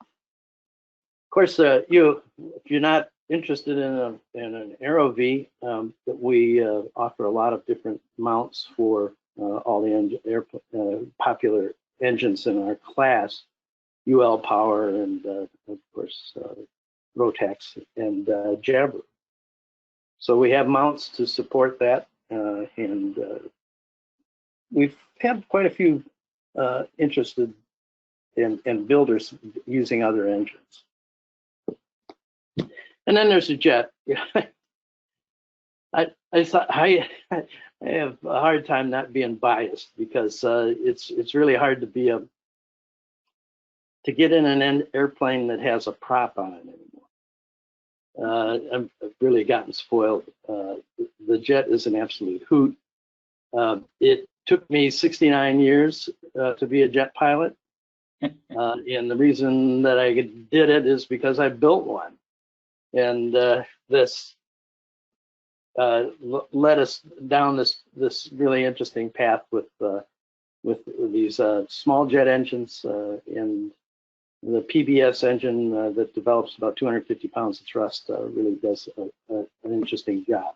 Speaker 10: Of course, if you're not interested in an AeroV, that we offer a lot of different mounts for all the popular engines in our class, UL Power and of course Rotax and Jabra. So we have mounts to support that, and we've had quite a few interested in builders using other engines. And then there's a jet. I have a hard time not being biased, because it's really hard to get in an airplane that has a prop on it anymore. I've really gotten spoiled. The jet is an absolute hoot. It took me 69 years to be a jet pilot, and the reason that I did it is because I built one, and this led us down this really interesting path with these small jet engines, and the PBS engine that develops about 250 pounds of thrust really does an interesting job.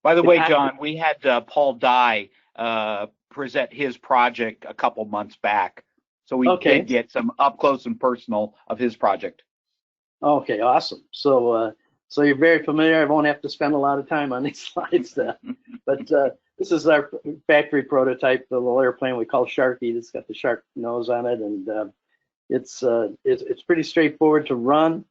Speaker 1: By the way, John, we had Paul Dye present his project a couple months back, so we did get some up close and personal of his project. Okay, awesome. So you're very familiar. I won't have to spend a lot of time on these slides, but this is our factory prototype, the little airplane we call Sharky. It's got the shark nose on it, and it's pretty straightforward to run.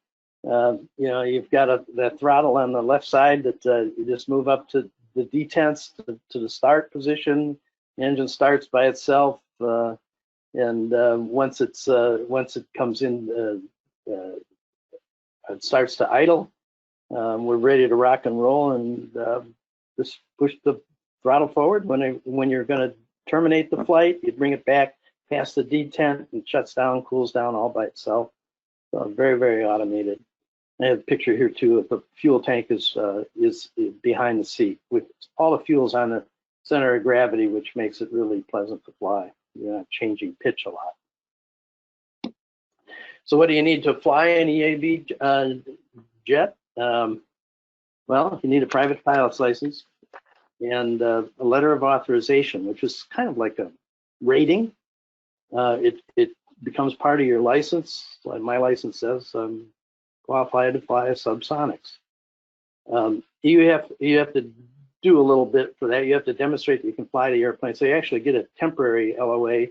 Speaker 1: You've got the throttle on the left side that you just move up to the detents to the start position. The engine starts by itself, and once it comes in, it starts to idle. We're ready to rock and roll, and just push the throttle forward. When you're going to terminate the flight, you bring it back past the detent, and shuts down, cools down all by itself. So very, very automated. I have a picture here too of the fuel tank is behind the seat with all the fuels on the center of gravity, which makes it really pleasant to fly. You're not changing pitch a lot. So what do you need to fly an EAV jet? Well, you need a private pilot's license and a letter of authorization, which is kind of like a rating. It becomes part of your license. Like my license says I'm qualified to fly a Subsonex.
Speaker 10: You have to do a little bit for that. You have to demonstrate that you can fly the airplane. So you actually get a temporary LOA,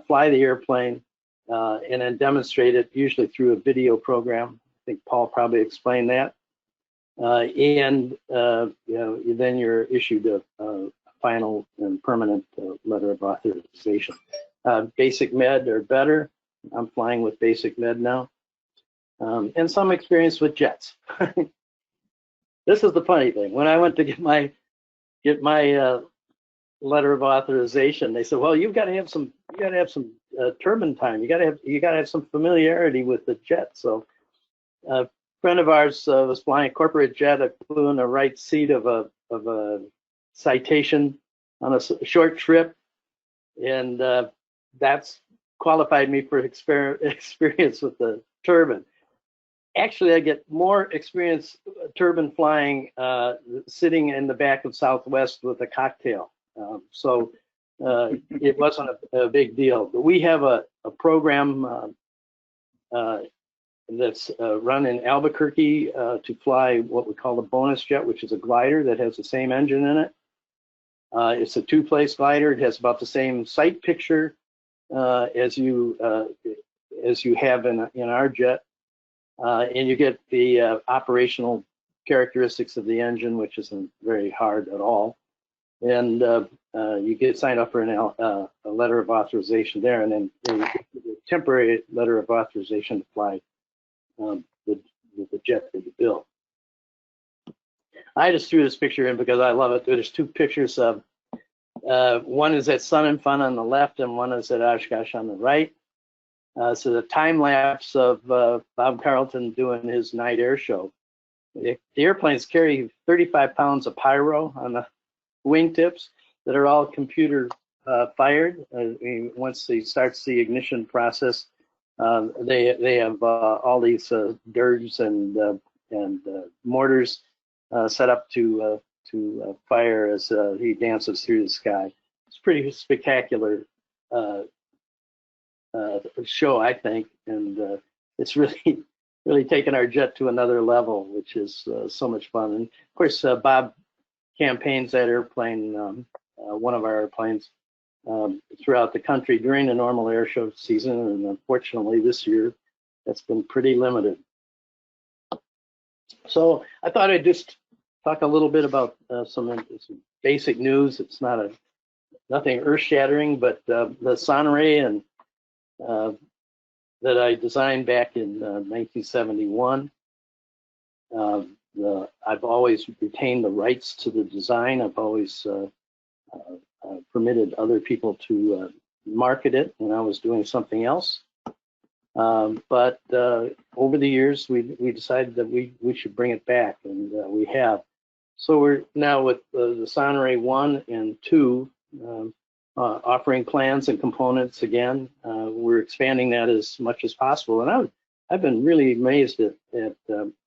Speaker 10: fly the airplane, and then demonstrate it usually through a video program. I think Paul probably explained that. And then you're issued a final and permanent letter of authorization. Basic med or better. I'm flying with basic med now, and some experience with jets. This is the funny thing. When I went to get my letter of authorization, they said, "Well, you've got to have some turbine time. You got to have some familiarity with the jet." So, a friend of ours was flying a corporate jet. I flew in the right seat of a Citation on a short trip, and that's qualified me for experience with the turbine. Actually, I get more experience turbine flying sitting in the back of Southwest with a cocktail. So it wasn't a big deal. But we have a program that's run in Albuquerque to fly what we call the bonus jet, which is a glider that has the same engine in it. It's a two-place glider. It has about the same sight picture as you have in our jet. And you get the operational characteristics of the engine, which isn't very hard at all. And you get signed up for a letter of authorization there, and then a temporary letter of authorization to fly the jet that you build. I just threw this picture in because I love it. There's two pictures of one is at Sun and Fun on the left, and one is at Oshkosh on the right. So the time lapse of Bob Carlton doing his night air show. The airplanes carry 35 pounds of pyro on the wingtips that are all computer fired. Once they start the ignition process, they have all these dirges and mortars set up to fire as he dances through the sky. It's pretty spectacular show, I think, and it's really taken our jet to another level, which is so much fun. And of course, Bob campaigns that airplane, one of our airplanes, throughout the country during the normal air show season, and unfortunately this year that's been pretty limited. So I thought I'd just talk a little bit about some basic news. It's nothing earth-shattering, but the Sonray and that I designed back in 1971. I've always retained the rights to the design. I've always permitted other people to market it when I was doing something else. But over the years, we decided that we should bring it back, and we have. So we're now with the Sonray 1 and 2, offering plans and components again. We're expanding that as much as possible. And I've been really amazed at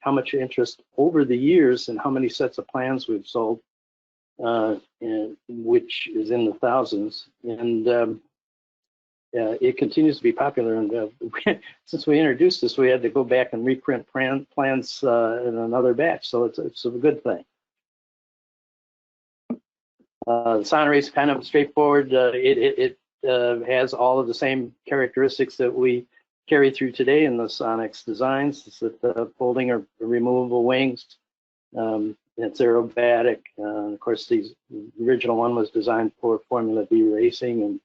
Speaker 10: how much interest over the years and how many sets of plans we've sold, which is in the thousands. And it continues to be popular. And since we introduced this, we had to go back and reprint plans in another batch. So it's a good thing. The Sonray is kind of straightforward. It has all of the same characteristics that we carry through today in the Sonex designs. It's the folding or removable wings. It's aerobatic. Of course, the original one was designed for Formula V racing, and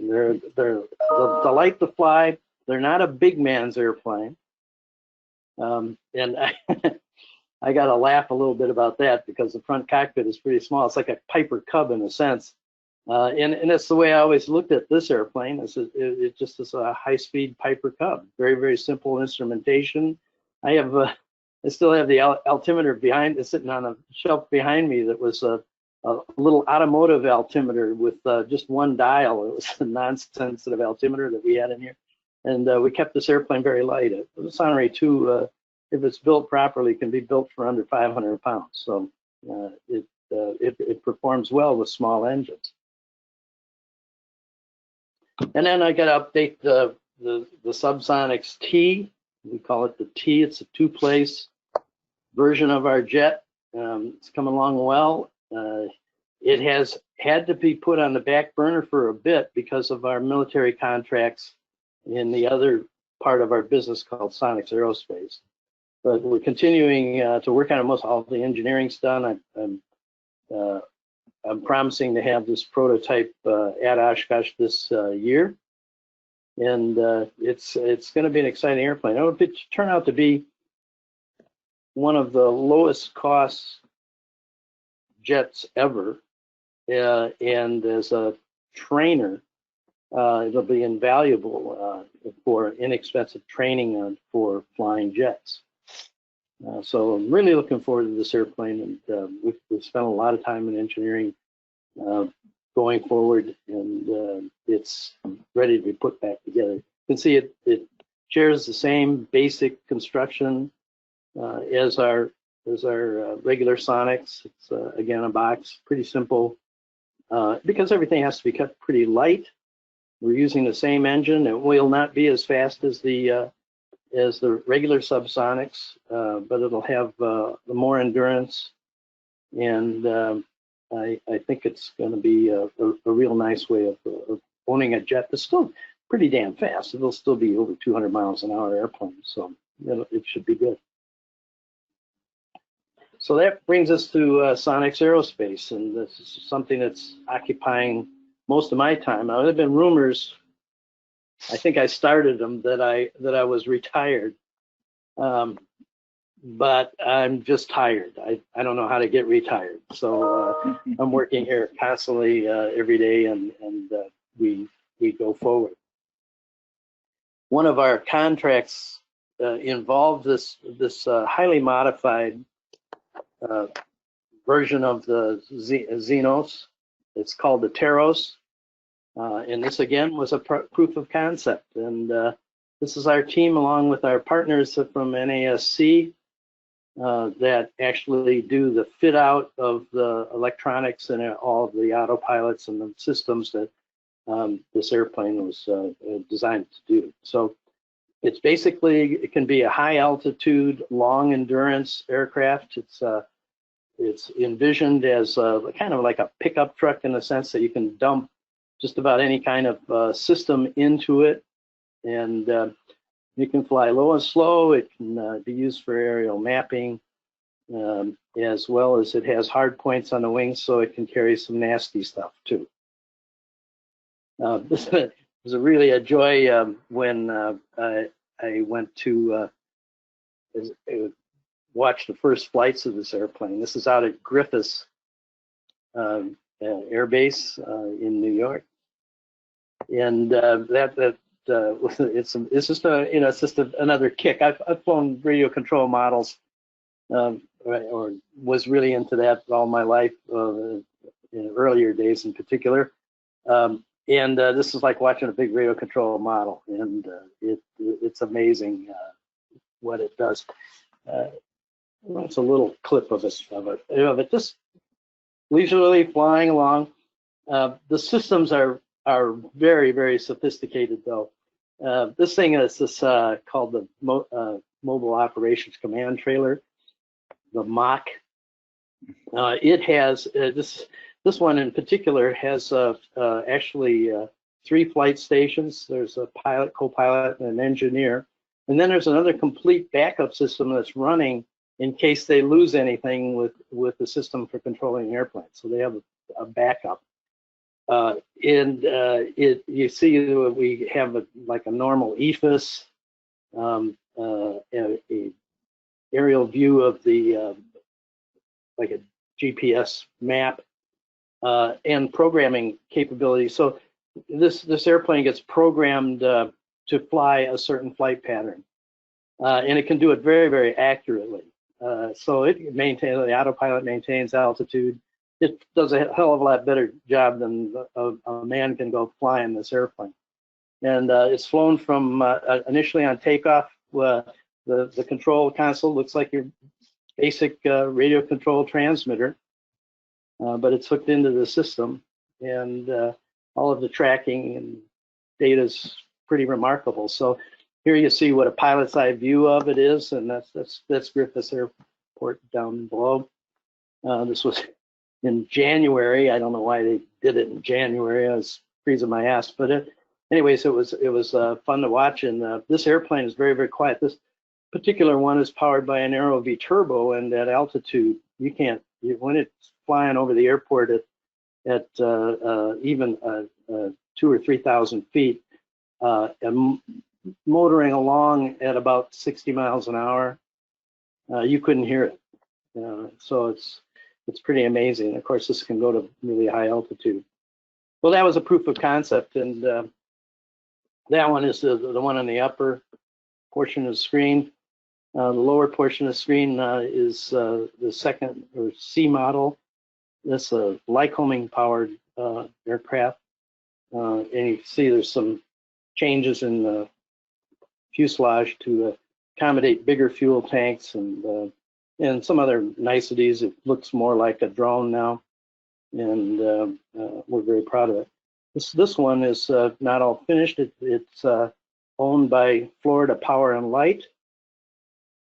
Speaker 10: they're delight to fly. They're not a big man's airplane, and I got to laugh a little bit about that because the front cockpit is pretty small. It's like a Piper Cub in a sense. And that's the way I always looked at this airplane. It just is a high-speed Piper Cub. Very, very simple instrumentation. I still have the altimeter sitting on a shelf behind me that was a little automotive altimeter with just one dial. It was a non-sensitive altimeter that we had in here. And we kept this airplane very light. The Sonray 2, if it's built properly, can be built for under 500 pounds. So it performs well with small engines. And then I got to update the Subsonex T. We call it the T. It's a two-place version of our jet. It's coming along well. It has had to be put on the back burner for a bit because of our military contracts in the other part of our business called Sonex Aerospace. But we're continuing to work on it. Most all the engineering's done. I'm promising to have this prototype at Oshkosh this year, and it's going to be an exciting airplane. It'll turn out to be one of the lowest cost jets ever, and as a trainer, it'll be invaluable for inexpensive training for flying jets. So I'm really looking forward to this airplane, and we've spent a lot of time in engineering going forward, and it's ready to be put back together. You can see it shares the same basic construction as our regular Sonex. It's again a box, pretty simple, because everything has to be kept pretty light. We're using the same engine. It will not be as fast as the regular Subsonex, but it'll have more endurance, and I think it's going to be a real nice way of owning a jet that's still pretty damn fast. It'll still be over 200 miles an hour airplane, so it should be good. So that brings us to Sonex Aerospace, and this is something that's occupying most of my time. Now, there have been rumors, I think I started them, that I was retired, but I'm just tired. I don't know how to get retired, so I'm working here constantly every day, and we go forward. One of our contracts involved this highly modified version of the Xenos. It's called the Teros. And this again was a proof of concept, and this is our team along with our partners from NASC that actually do the fit out of the electronics and all of the autopilots and the systems that this airplane was designed to do. So it's basically, it can be a high altitude, long endurance aircraft. It's envisioned as kind of like a pickup truck in the sense that you can dump just about any kind of system into it, and it can fly low and slow. It can be used for aerial mapping, as well as it has hard points on the wings, so it can carry some nasty stuff too. This was really a joy when I went to watch the first flights of this airplane. This is out at Griffiths Air Base in New York, and it's just another kick. I've flown radio control models, or was really into that all my life, in earlier days in particular. And this is like watching a big radio control model, and it's amazing what it does. It's a little clip of it just leisurely flying along. The systems are very, very sophisticated, though. This thing is called the Mobile Operations Command Trailer, the MOC. It has this one in particular has actually 3 flight stations. There's a pilot, co-pilot, and an engineer, and then there's another complete backup system that's running in case they lose anything with the system for controlling airplanes. So they have a backup. You see we have like a normal EFIS, a aerial view of the like a GPS map, and programming capability. So this airplane gets programmed to fly a certain flight pattern, and it can do it very, very accurately. So it maintains, the autopilot maintains altitude. It does a hell of a lot better job than a man can go fly in this airplane. And it's flown from initially on takeoff. The control console looks like your basic radio control transmitter, but it's hooked into the system, and all of the tracking and data is pretty remarkable. So here you see what a pilot's eye view of it is, and that's Griffiths airport down below. This was in January. I don't know why they did it in January. I was freezing my ass, but anyways, it was fun to watch. And this airplane is very, very quiet. This particular one is powered by an Aero V turbo, and at altitude, when it's flying over the airport at even 2,000 or 3,000 feet, and motoring along at about 60 miles an hour, you couldn't hear it. So it's pretty amazing. Of course, this can go to really high altitude. Well, that was a proof of concept, and that one is the one on the upper portion of the screen. The lower portion of the screen is the second or C model. This is a Lycoming powered aircraft, and you can see there's some changes in the fuselage to accommodate bigger fuel tanks and some other niceties. It looks more like a drone now, and we're very proud of it. This one is not all finished. It's owned by Florida Power and Light,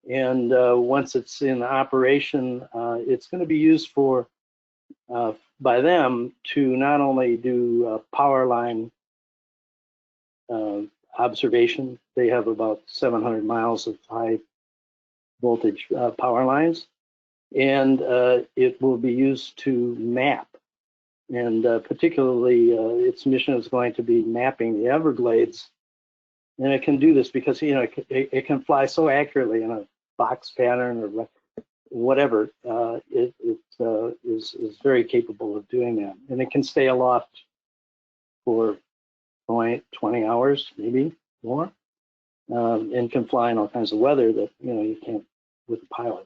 Speaker 10: and once it's in operation, it's going to be used for by them to not only do power line observation. They have about 700 miles of high voltage power lines, and it will be used to map. And particularly, its mission is going to be mapping the Everglades. And it can do this because it can fly so accurately in a box pattern or whatever. It is very capable of doing that, and it can stay aloft for 20 hours, maybe more, and can fly in all kinds of weather that you can't with a pilot.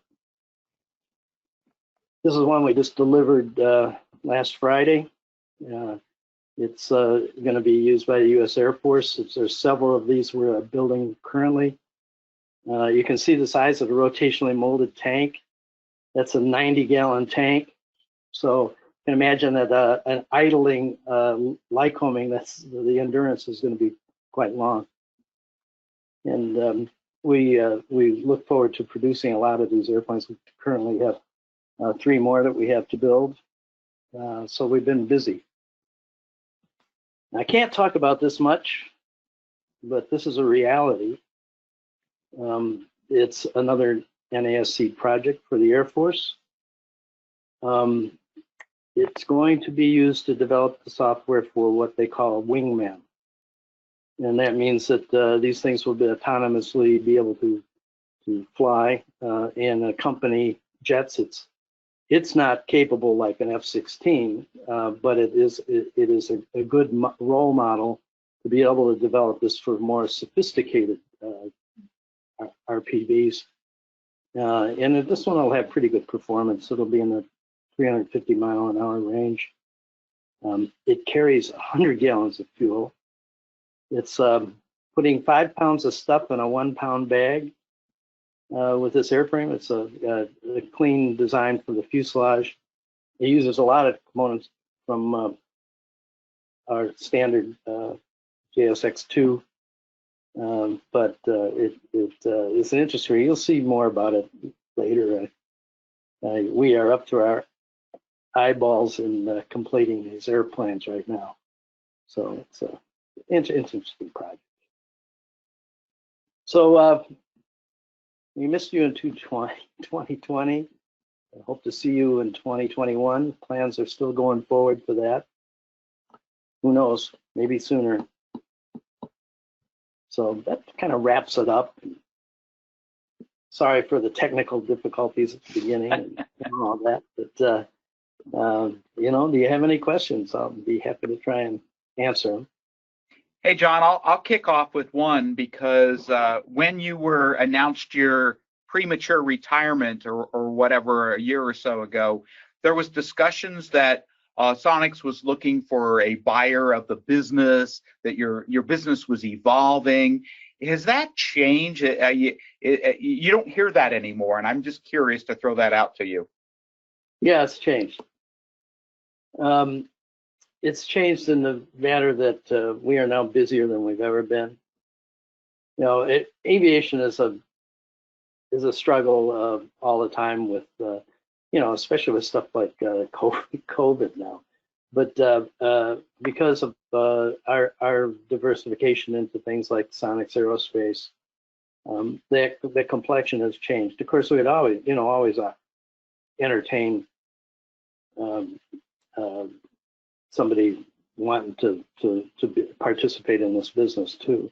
Speaker 10: This is one we just delivered last Friday. It's going to be used by the U.S. Air Force. There's several of these we're building currently. You can see the size of the rotationally molded tank. That's a 90-gallon tank. So you can imagine that an idling Lycoming, the endurance is going to be quite long. And we look forward to producing a lot of these airplanes. We currently have 3 more that we have to build. So we've been busy. I can't talk about this much, but this is a reality. It's another NASC project for the Air Force. It's going to be used to develop the software for what they call wingman. And that means that these things will be autonomously be able to fly and accompany jets. It's not capable like an F-16, but it is a good role model to be able to develop this for more sophisticated RPVs. And this one will have pretty good performance. It'll be in the 350 mile an hour range. It carries 100 gallons of fuel. It's putting 5 pounds of stuff in a 1 pound bag. With this airframe, it's a clean design for the fuselage. It uses a lot of components from our standard JSX2, but it's an interesting. You'll see more about it later. We are up to our eyeballs in completing these airplanes right now, so it's an interesting project. So. We missed you in 2020. I hope to see you in 2021. Plans are still going forward for that. Who knows? Maybe sooner. So that kind of wraps it up. Sorry for the technical difficulties at the beginning and all that. But do you have any questions? I'll be happy to try and answer them.
Speaker 1: Hey, John, I'll kick off with one because when you were announced your premature retirement or whatever a year or so ago, there was discussions that Sonex was looking for a buyer of the business, that your business was evolving. Has that changed? You don't hear that anymore, and I'm just curious to throw that out to you.
Speaker 10: Yeah, it's changed. It's changed in the matter that we are now busier than we've ever been. Aviation is is a struggle all the time with, especially with stuff like COVID now. But because of our diversification into things like Sonex Aerospace, the complexion has changed. Of course, we'd always entertain somebody wanting to participate in this business too.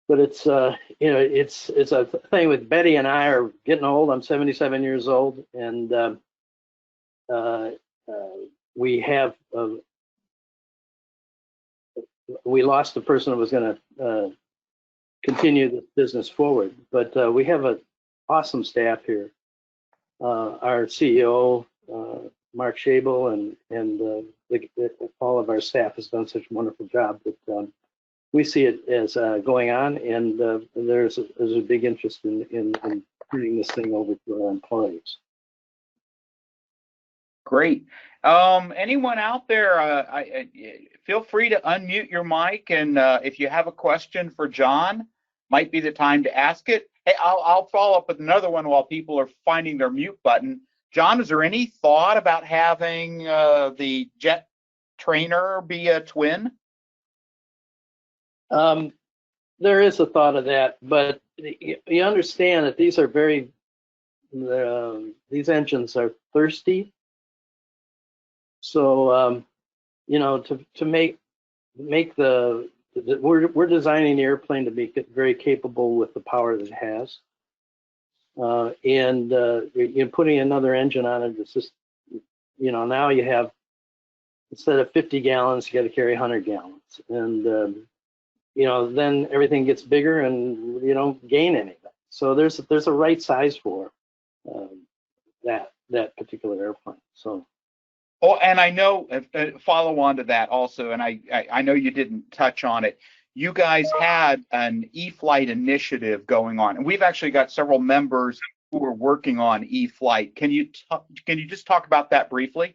Speaker 10: But it's it's a thing with Betty and I are getting old. I'm 77 years old, and we lost the person who was going to continue the business forward. But we have an awesome staff here. Our CEO, Mark Schabel, and all of our staff has done such a wonderful job that we see it as going on, and there's a big interest in turning this thing over to our employees.
Speaker 1: Great. Anyone out there, feel free to unmute your mic, and if you have a question for John, might be the time to ask it. Hey, I'll follow up with another one while people are finding their mute button. John, is there any thought about having the jet trainer be a twin?
Speaker 10: There is a thought of that, but you understand that these are these engines are thirsty. So, to make we're designing the airplane to make it very capable with the power that it has. And putting another engine on it, it's just, now you have, instead of 50 gallons, you got to carry 100 gallons. And, then everything gets bigger and you don't gain anything. So there's a right size for that particular airplane. So.
Speaker 1: Oh, and I know, follow on to that also, and I know you didn't touch on it. You guys had an E-Flight initiative going on, and we've actually got several members who are working on E-Flight. Can you just talk about that briefly?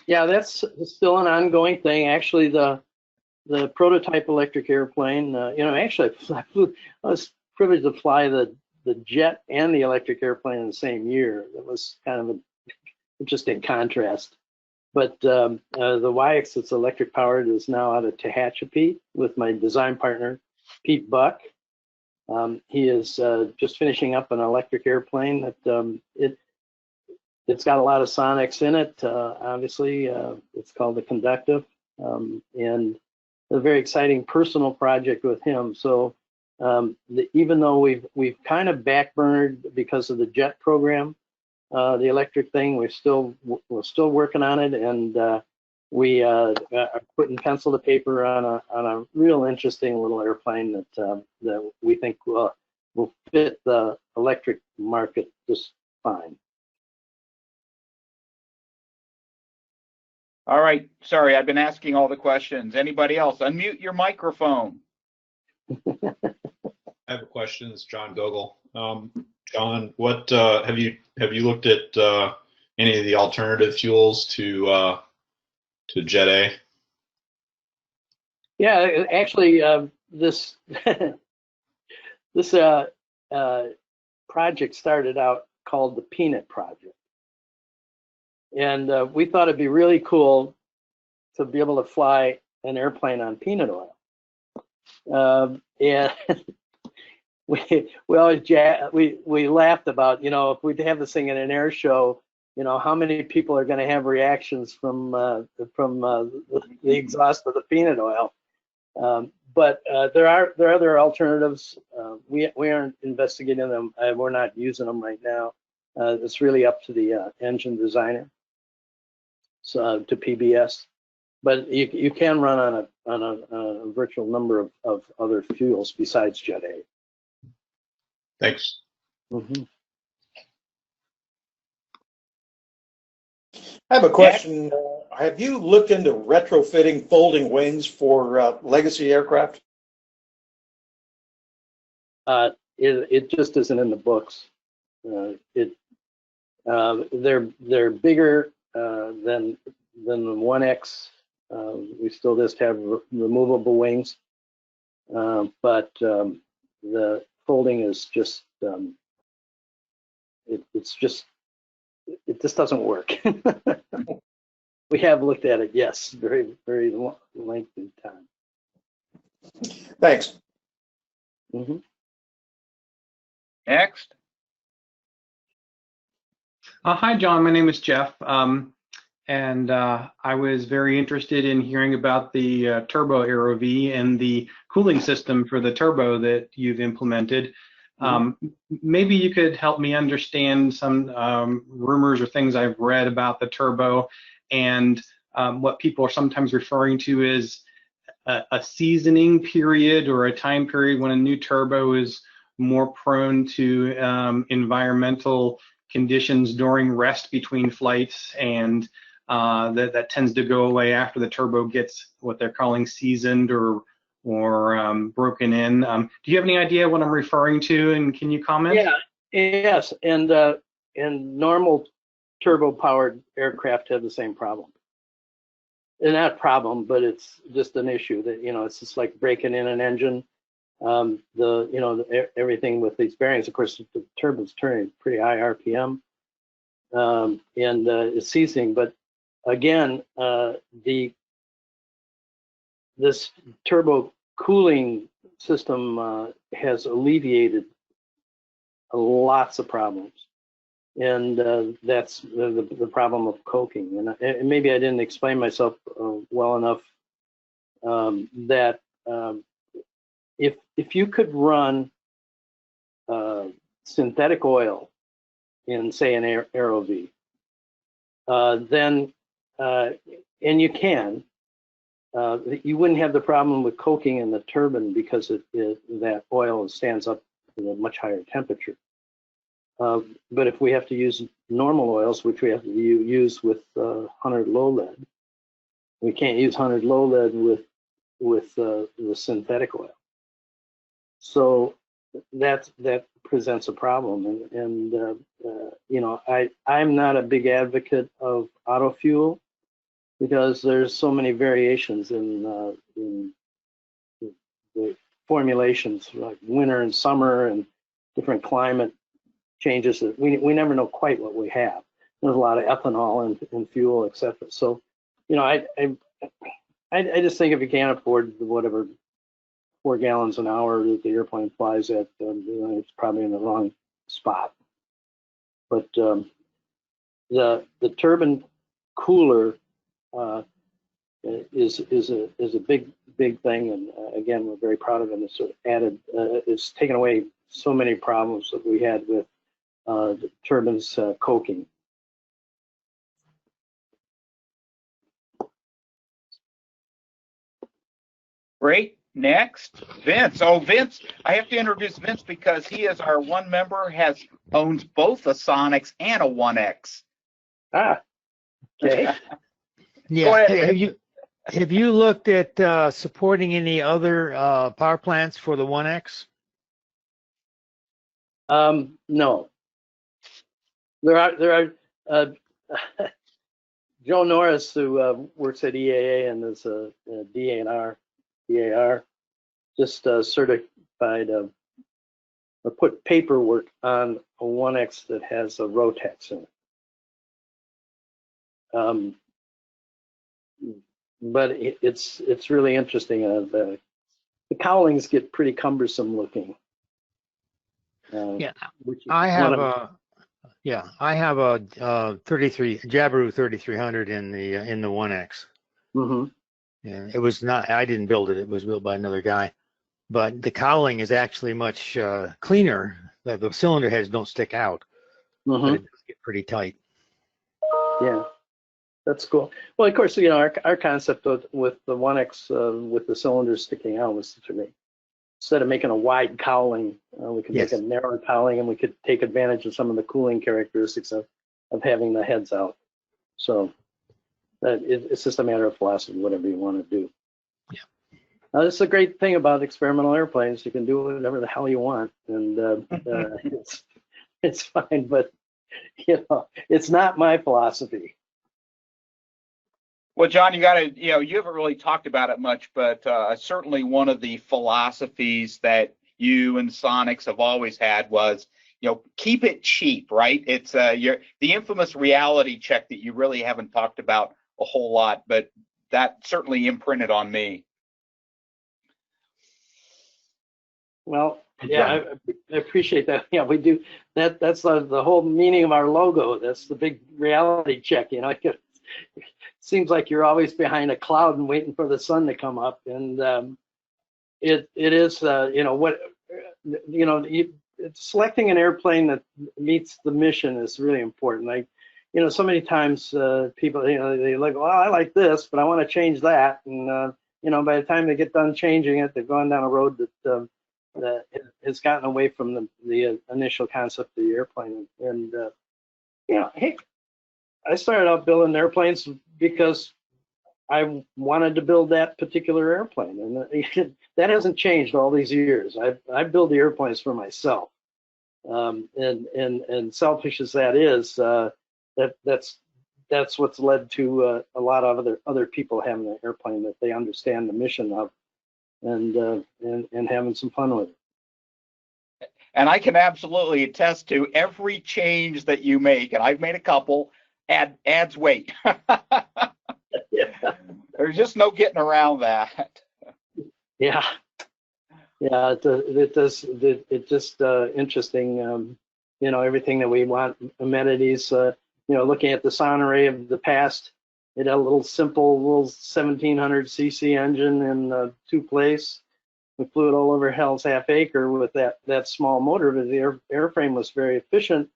Speaker 10: Yeah, that's still an ongoing thing. Actually, the prototype electric airplane, actually I was privileged to fly the jet and the electric airplane in the same year. It was kind of an interesting contrast. But the YX that's electric powered is now out of Tehachapi with my design partner, Pete Buck. He is just finishing up an electric airplane that it's got a lot of Sonex in it. Obviously, it's called the Conductive, and a very exciting personal project with him. So even though we've kind of backburnered because of the jet program, the electric thing, we're still working on it, and we are putting pencil to paper on a real interesting little airplane that we think will fit the electric market just fine.
Speaker 1: All right. Sorry, I've been asking all the questions. Anybody else? Unmute your microphone.
Speaker 11: I have a question. It's John Gogol. John, what have you looked at any of the alternative fuels to Jet A?
Speaker 10: Yeah, actually, this this project started out called the Peanut Project, and we thought it'd be really cool to be able to fly an airplane on peanut oil, and we always we laughed about, if we'd have this thing in an air show, how many people are going to have reactions from the exhaust of the peanut oil. But there are other alternatives. We aren't investigating them. We're not using them right now. It's really up to the engine designer, so to PBS. But you can run on a virtual number of other fuels besides Jet A.
Speaker 11: Thanks.
Speaker 10: Mm-hmm.
Speaker 12: I have a question. Have you looked into retrofitting folding wings for legacy aircraft?
Speaker 10: It just isn't in the books. They're bigger than the 1X. We still just have removable wings, but the folding is just it's just, it just doesn't work. We have looked at it, yes, very, very lengthy time.
Speaker 12: Thanks.
Speaker 10: Mm-hmm.
Speaker 1: Next.
Speaker 2: Hi, John. My name is Jeff. And I was very interested in hearing about the turbo AeroV and the cooling system for the turbo that you've implemented. Maybe you could help me understand some rumors or things I've read about the turbo and what people are sometimes referring to as a seasoning period or a time period when a new turbo is more prone to environmental conditions during rest between flights, and that tends to go away after the turbo gets what they're calling seasoned or broken in. Do you have any idea what I'm referring to, and can you comment?
Speaker 10: Yeah, yes, and normal turbo-powered aircraft have the same problem. And not problem, but it's just an issue that, it's just like breaking in an engine. Everything with these bearings, of course, the turbo's turning pretty high RPM, and it's seasoning. But again, this turbo cooling system has alleviated lots of problems, and that's the problem of coking. And maybe I didn't explain myself well enough that if you could run synthetic oil in, say, an AeroV, then and you can, you wouldn't have the problem with coking in the turbine because that oil stands up at a much higher temperature. But if we have to use normal oils, which we have to use with 100 low lead, we can't use 100 low lead with the synthetic oil. So that presents a problem, and I'm not a big advocate of auto fuel because there's so many variations in the formulations, like winter and summer and different climate changes that we never know quite what we have. There's a lot of ethanol in fuel, etc. So, I just think if you can't afford whatever 4 gallons an hour that the airplane flies at, it's probably in the wrong spot. But the turbine cooler is a big thing, and again, we're very proud of it. It's sort of added, it's taken away so many problems that we had with the turbines coking.
Speaker 1: Great. Next, Vince. Oh, Vince, I have to introduce Vince because he is our one member, owns both a Sonex and a 1X.
Speaker 10: Ah, okay.
Speaker 4: Yeah. Have you looked at supporting any other power plants for the 1X?
Speaker 10: No. There are Joe Norris, who works at EAA and is a DAR, just certified or put paperwork on a 1X that has a Rotex in it. But it's really interesting. The cowlings get pretty cumbersome looking.
Speaker 4: I have a 33 Jabiru 3300 in the 1X.
Speaker 10: Mm-hmm.
Speaker 4: Yeah, it was not. I didn't build it. It was built by another guy. But the cowling is actually much cleaner. The cylinder heads don't stick out.
Speaker 10: Mm-hmm.
Speaker 4: But it does get pretty tight.
Speaker 10: Yeah, that's cool. Well, of course, our concept with the 1X with the cylinders sticking out was to make, instead of making a wide cowling, we could make a narrow cowling, and we could take advantage of some of the cooling characteristics of having the heads out. So it's just a matter of philosophy, whatever you want to do.
Speaker 4: Yeah.
Speaker 10: This is a great thing about experimental airplanes. You can do whatever the hell you want, and it's fine. But it's not my philosophy.
Speaker 1: Well, John, you haven't really talked about it much, but certainly one of the philosophies that you and Sonex have always had was keep it cheap, right? It's the infamous reality check that you really haven't talked about a whole lot, but that certainly imprinted on me.
Speaker 10: Well, yeah, I appreciate that. Yeah, we do. That's the whole meaning of our logo. That's the big reality check. It seems like you're always behind a cloud and waiting for the sun to come up. And it is, selecting an airplane that meets the mission is really important. So many times people, they like, well, I like this, but I want to change that. And, by the time they get done changing it, they've gone down a road that has gotten away from the initial concept of the airplane. And, hey, I started out building airplanes because I wanted to build that particular airplane. And that hasn't changed all these years. I build the airplanes for myself. And selfish as that is, that's what's led to a lot of other people having an airplane that they understand the mission of, and having some fun with it.
Speaker 1: And I can absolutely attest to every change that you make, and I've made a couple, adds weight.
Speaker 10: Yeah.
Speaker 1: There's just no getting around that.
Speaker 10: Yeah. Yeah, it does. It's just interesting. Everything that we want, amenities. Looking at the Sonneray of the past, it had a little simple, 1700 cc engine in two-place. We flew it all over Hell's Half Acre with that small motor, but the airframe was very efficient.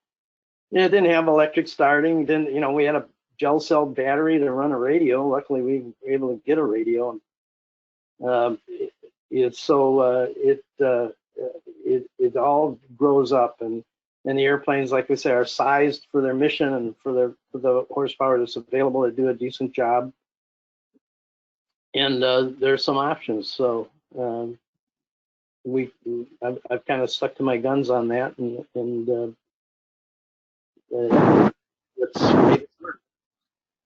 Speaker 10: It didn't have electric starting. We had a gel cell battery to run a radio. Luckily, we were able to get a radio. It all grows up, and the airplanes, like we say, are sized for their mission and for the horsepower that's available to do a decent job. And there's some options. So I've kind of stuck to my guns on that, and let's make it work.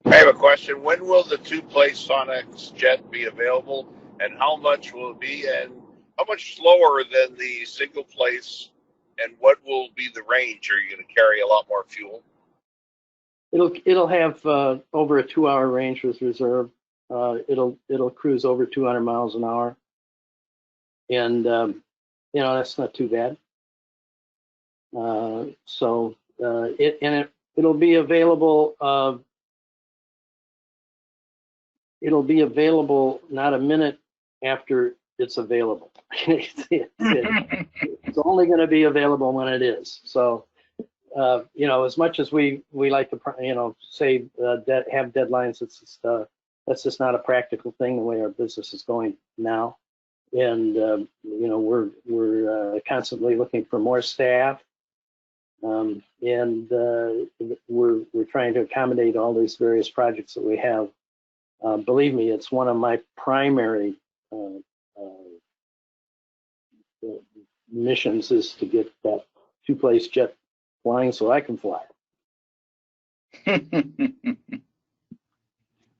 Speaker 13: I have a question. When will the two-place Sonex jet be available, and how much will it be, and how much slower than the single-place, and what will be the range? Are you going to carry a lot more fuel?
Speaker 10: It'll have over a 2-hour range with reserve. It'll cruise over 200 miles an hour, and that's not too bad. It'll be available. It'll be available not a minute after it's available. It's only going to be available when it is. So, as much as we like to, say have deadlines, that's just not a practical thing the way our business is going now. And we're constantly looking for more staff, and we're trying to accommodate all these various projects that we have. Believe me, it's one of my primary missions is to get that two-place jet flying so I can fly.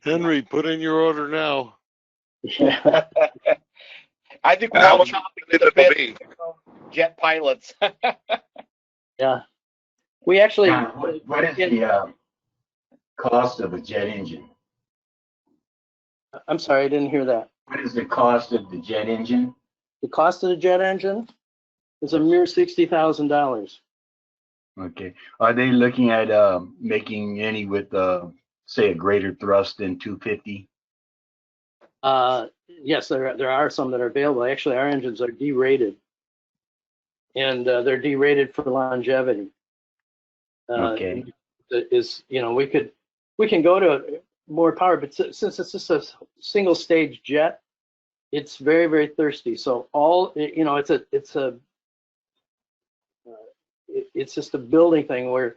Speaker 5: Henry, put in your order now.
Speaker 10: Yeah.
Speaker 1: I think we're all chopping at the bit. Jet pilots.
Speaker 10: Yeah. We actually.
Speaker 14: What is the cost of a jet engine?
Speaker 10: I'm sorry, I didn't hear that.
Speaker 14: What is the cost of the jet engine?
Speaker 10: The cost of the jet engine is a mere $60,000.
Speaker 14: Okay. Are they looking at making any with, say, a greater thrust than 250?
Speaker 10: Yes, there are some that are available. Actually, our engines are derated, and they're derated for longevity.
Speaker 14: Okay.
Speaker 10: We can go to more power, but since it's just a single stage jet, it's very, very thirsty. So it's just a building thing where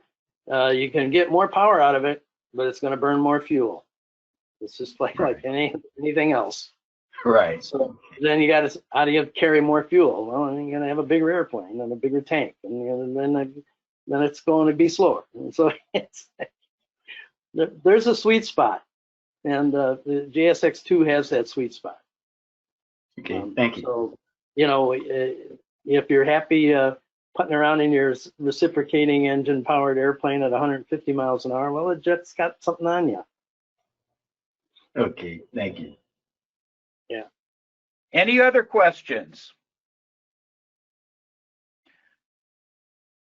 Speaker 10: you can get more power out of it, but it's going to burn more fuel. It's just like anything else.
Speaker 14: Right.
Speaker 10: So then how do you carry more fuel? Well, you're going to have a bigger airplane and a bigger tank, and then it's going to be slower. And so there's a sweet spot, and the JSX2 has that sweet spot.
Speaker 14: Okay, thank you.
Speaker 10: So, if you're happy putting around in your reciprocating engine powered airplane at 150 miles an hour, well, the jet's got something on you.
Speaker 14: Okay, thank you.
Speaker 10: Yeah.
Speaker 1: Any other questions?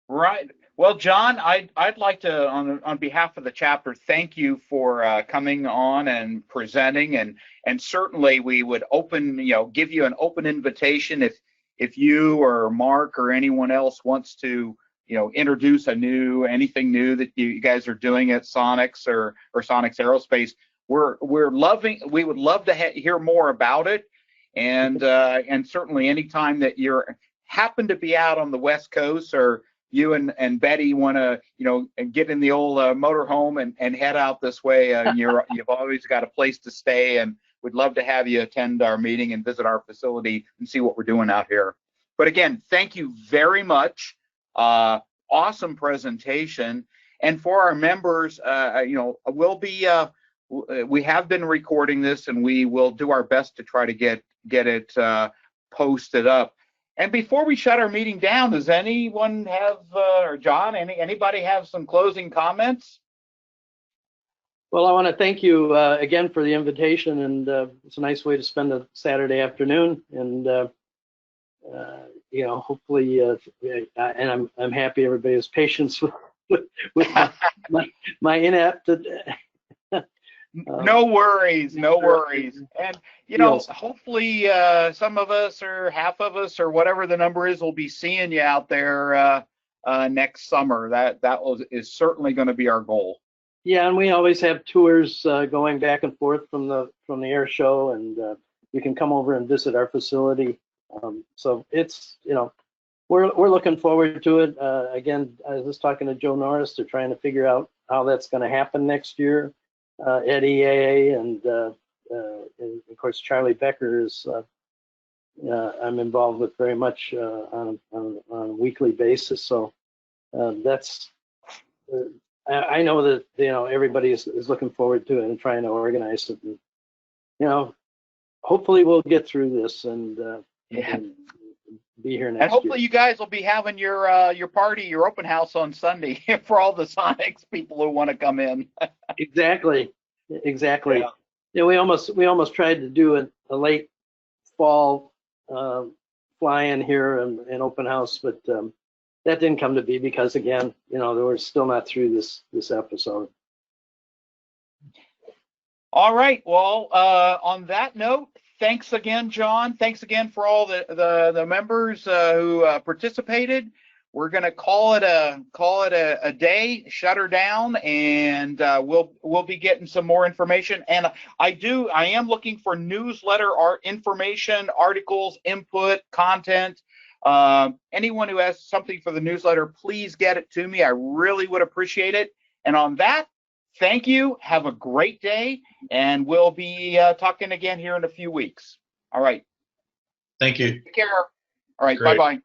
Speaker 1: Right. Well, John, I'd like to, on behalf of the chapter, thank you for coming on and presenting, and certainly we would give you an open invitation if you or Mark or anyone else wants to, introduce anything new that you guys are doing at Sonex or Sonex Aerospace. We would love to hear more about it, and certainly anytime that you're happen to be out on the West Coast, or you and Betty want to, get in the old motorhome and head out this way, you've always got a place to stay, and we'd love to have you attend our meeting and visit our facility and see what we're doing out here. But again, thank you very much. Awesome presentation. And for our members, we have been recording this, and we will do our best to try to get it posted up. And before we shut our meeting down, does anyone have, or John, anybody have some closing comments?
Speaker 10: Well, I want to thank you again for the invitation, and it's a nice way to spend a Saturday afternoon. And hopefully, and I'm happy everybody has patience with my inept.
Speaker 1: No worries, no worries. And, hopefully some of us or half of us or whatever the number is will be seeing you out there next summer. That is certainly going to be our goal.
Speaker 10: Yeah, and we always have tours going back and forth from the air show, and you can come over and visit our facility. So it's, we're looking forward to it. Again, I was talking to Joe Norris. They're trying to figure out how that's going to happen next year at EAA, and of course Charlie Becker is I'm involved with very much on a weekly basis. So that's I know that everybody is looking forward to it and trying to organize it. And, hopefully we'll get through this and be here next year.
Speaker 1: And hopefully you guys will be having your party, your open house on Sunday for all the Sonex people who want to come in.
Speaker 10: Exactly. Yeah, we almost tried to do a late fall fly-in here and open house, but that didn't come to be because, again, we're still not through this episode.
Speaker 1: All right. Well, on that note, thanks again, John. Thanks again for all the members who participated. We're going to call it a day, shut her down, and we'll be getting some more information. And I am looking for newsletter information, articles, input, content. Anyone who has something for the newsletter, please get it to me. I really would appreciate it. And on that, thank you. Have a great day, and we'll be talking again here in a few weeks. All right.
Speaker 11: Thank you.
Speaker 1: Take care. All right.
Speaker 11: Great.
Speaker 1: Bye-bye.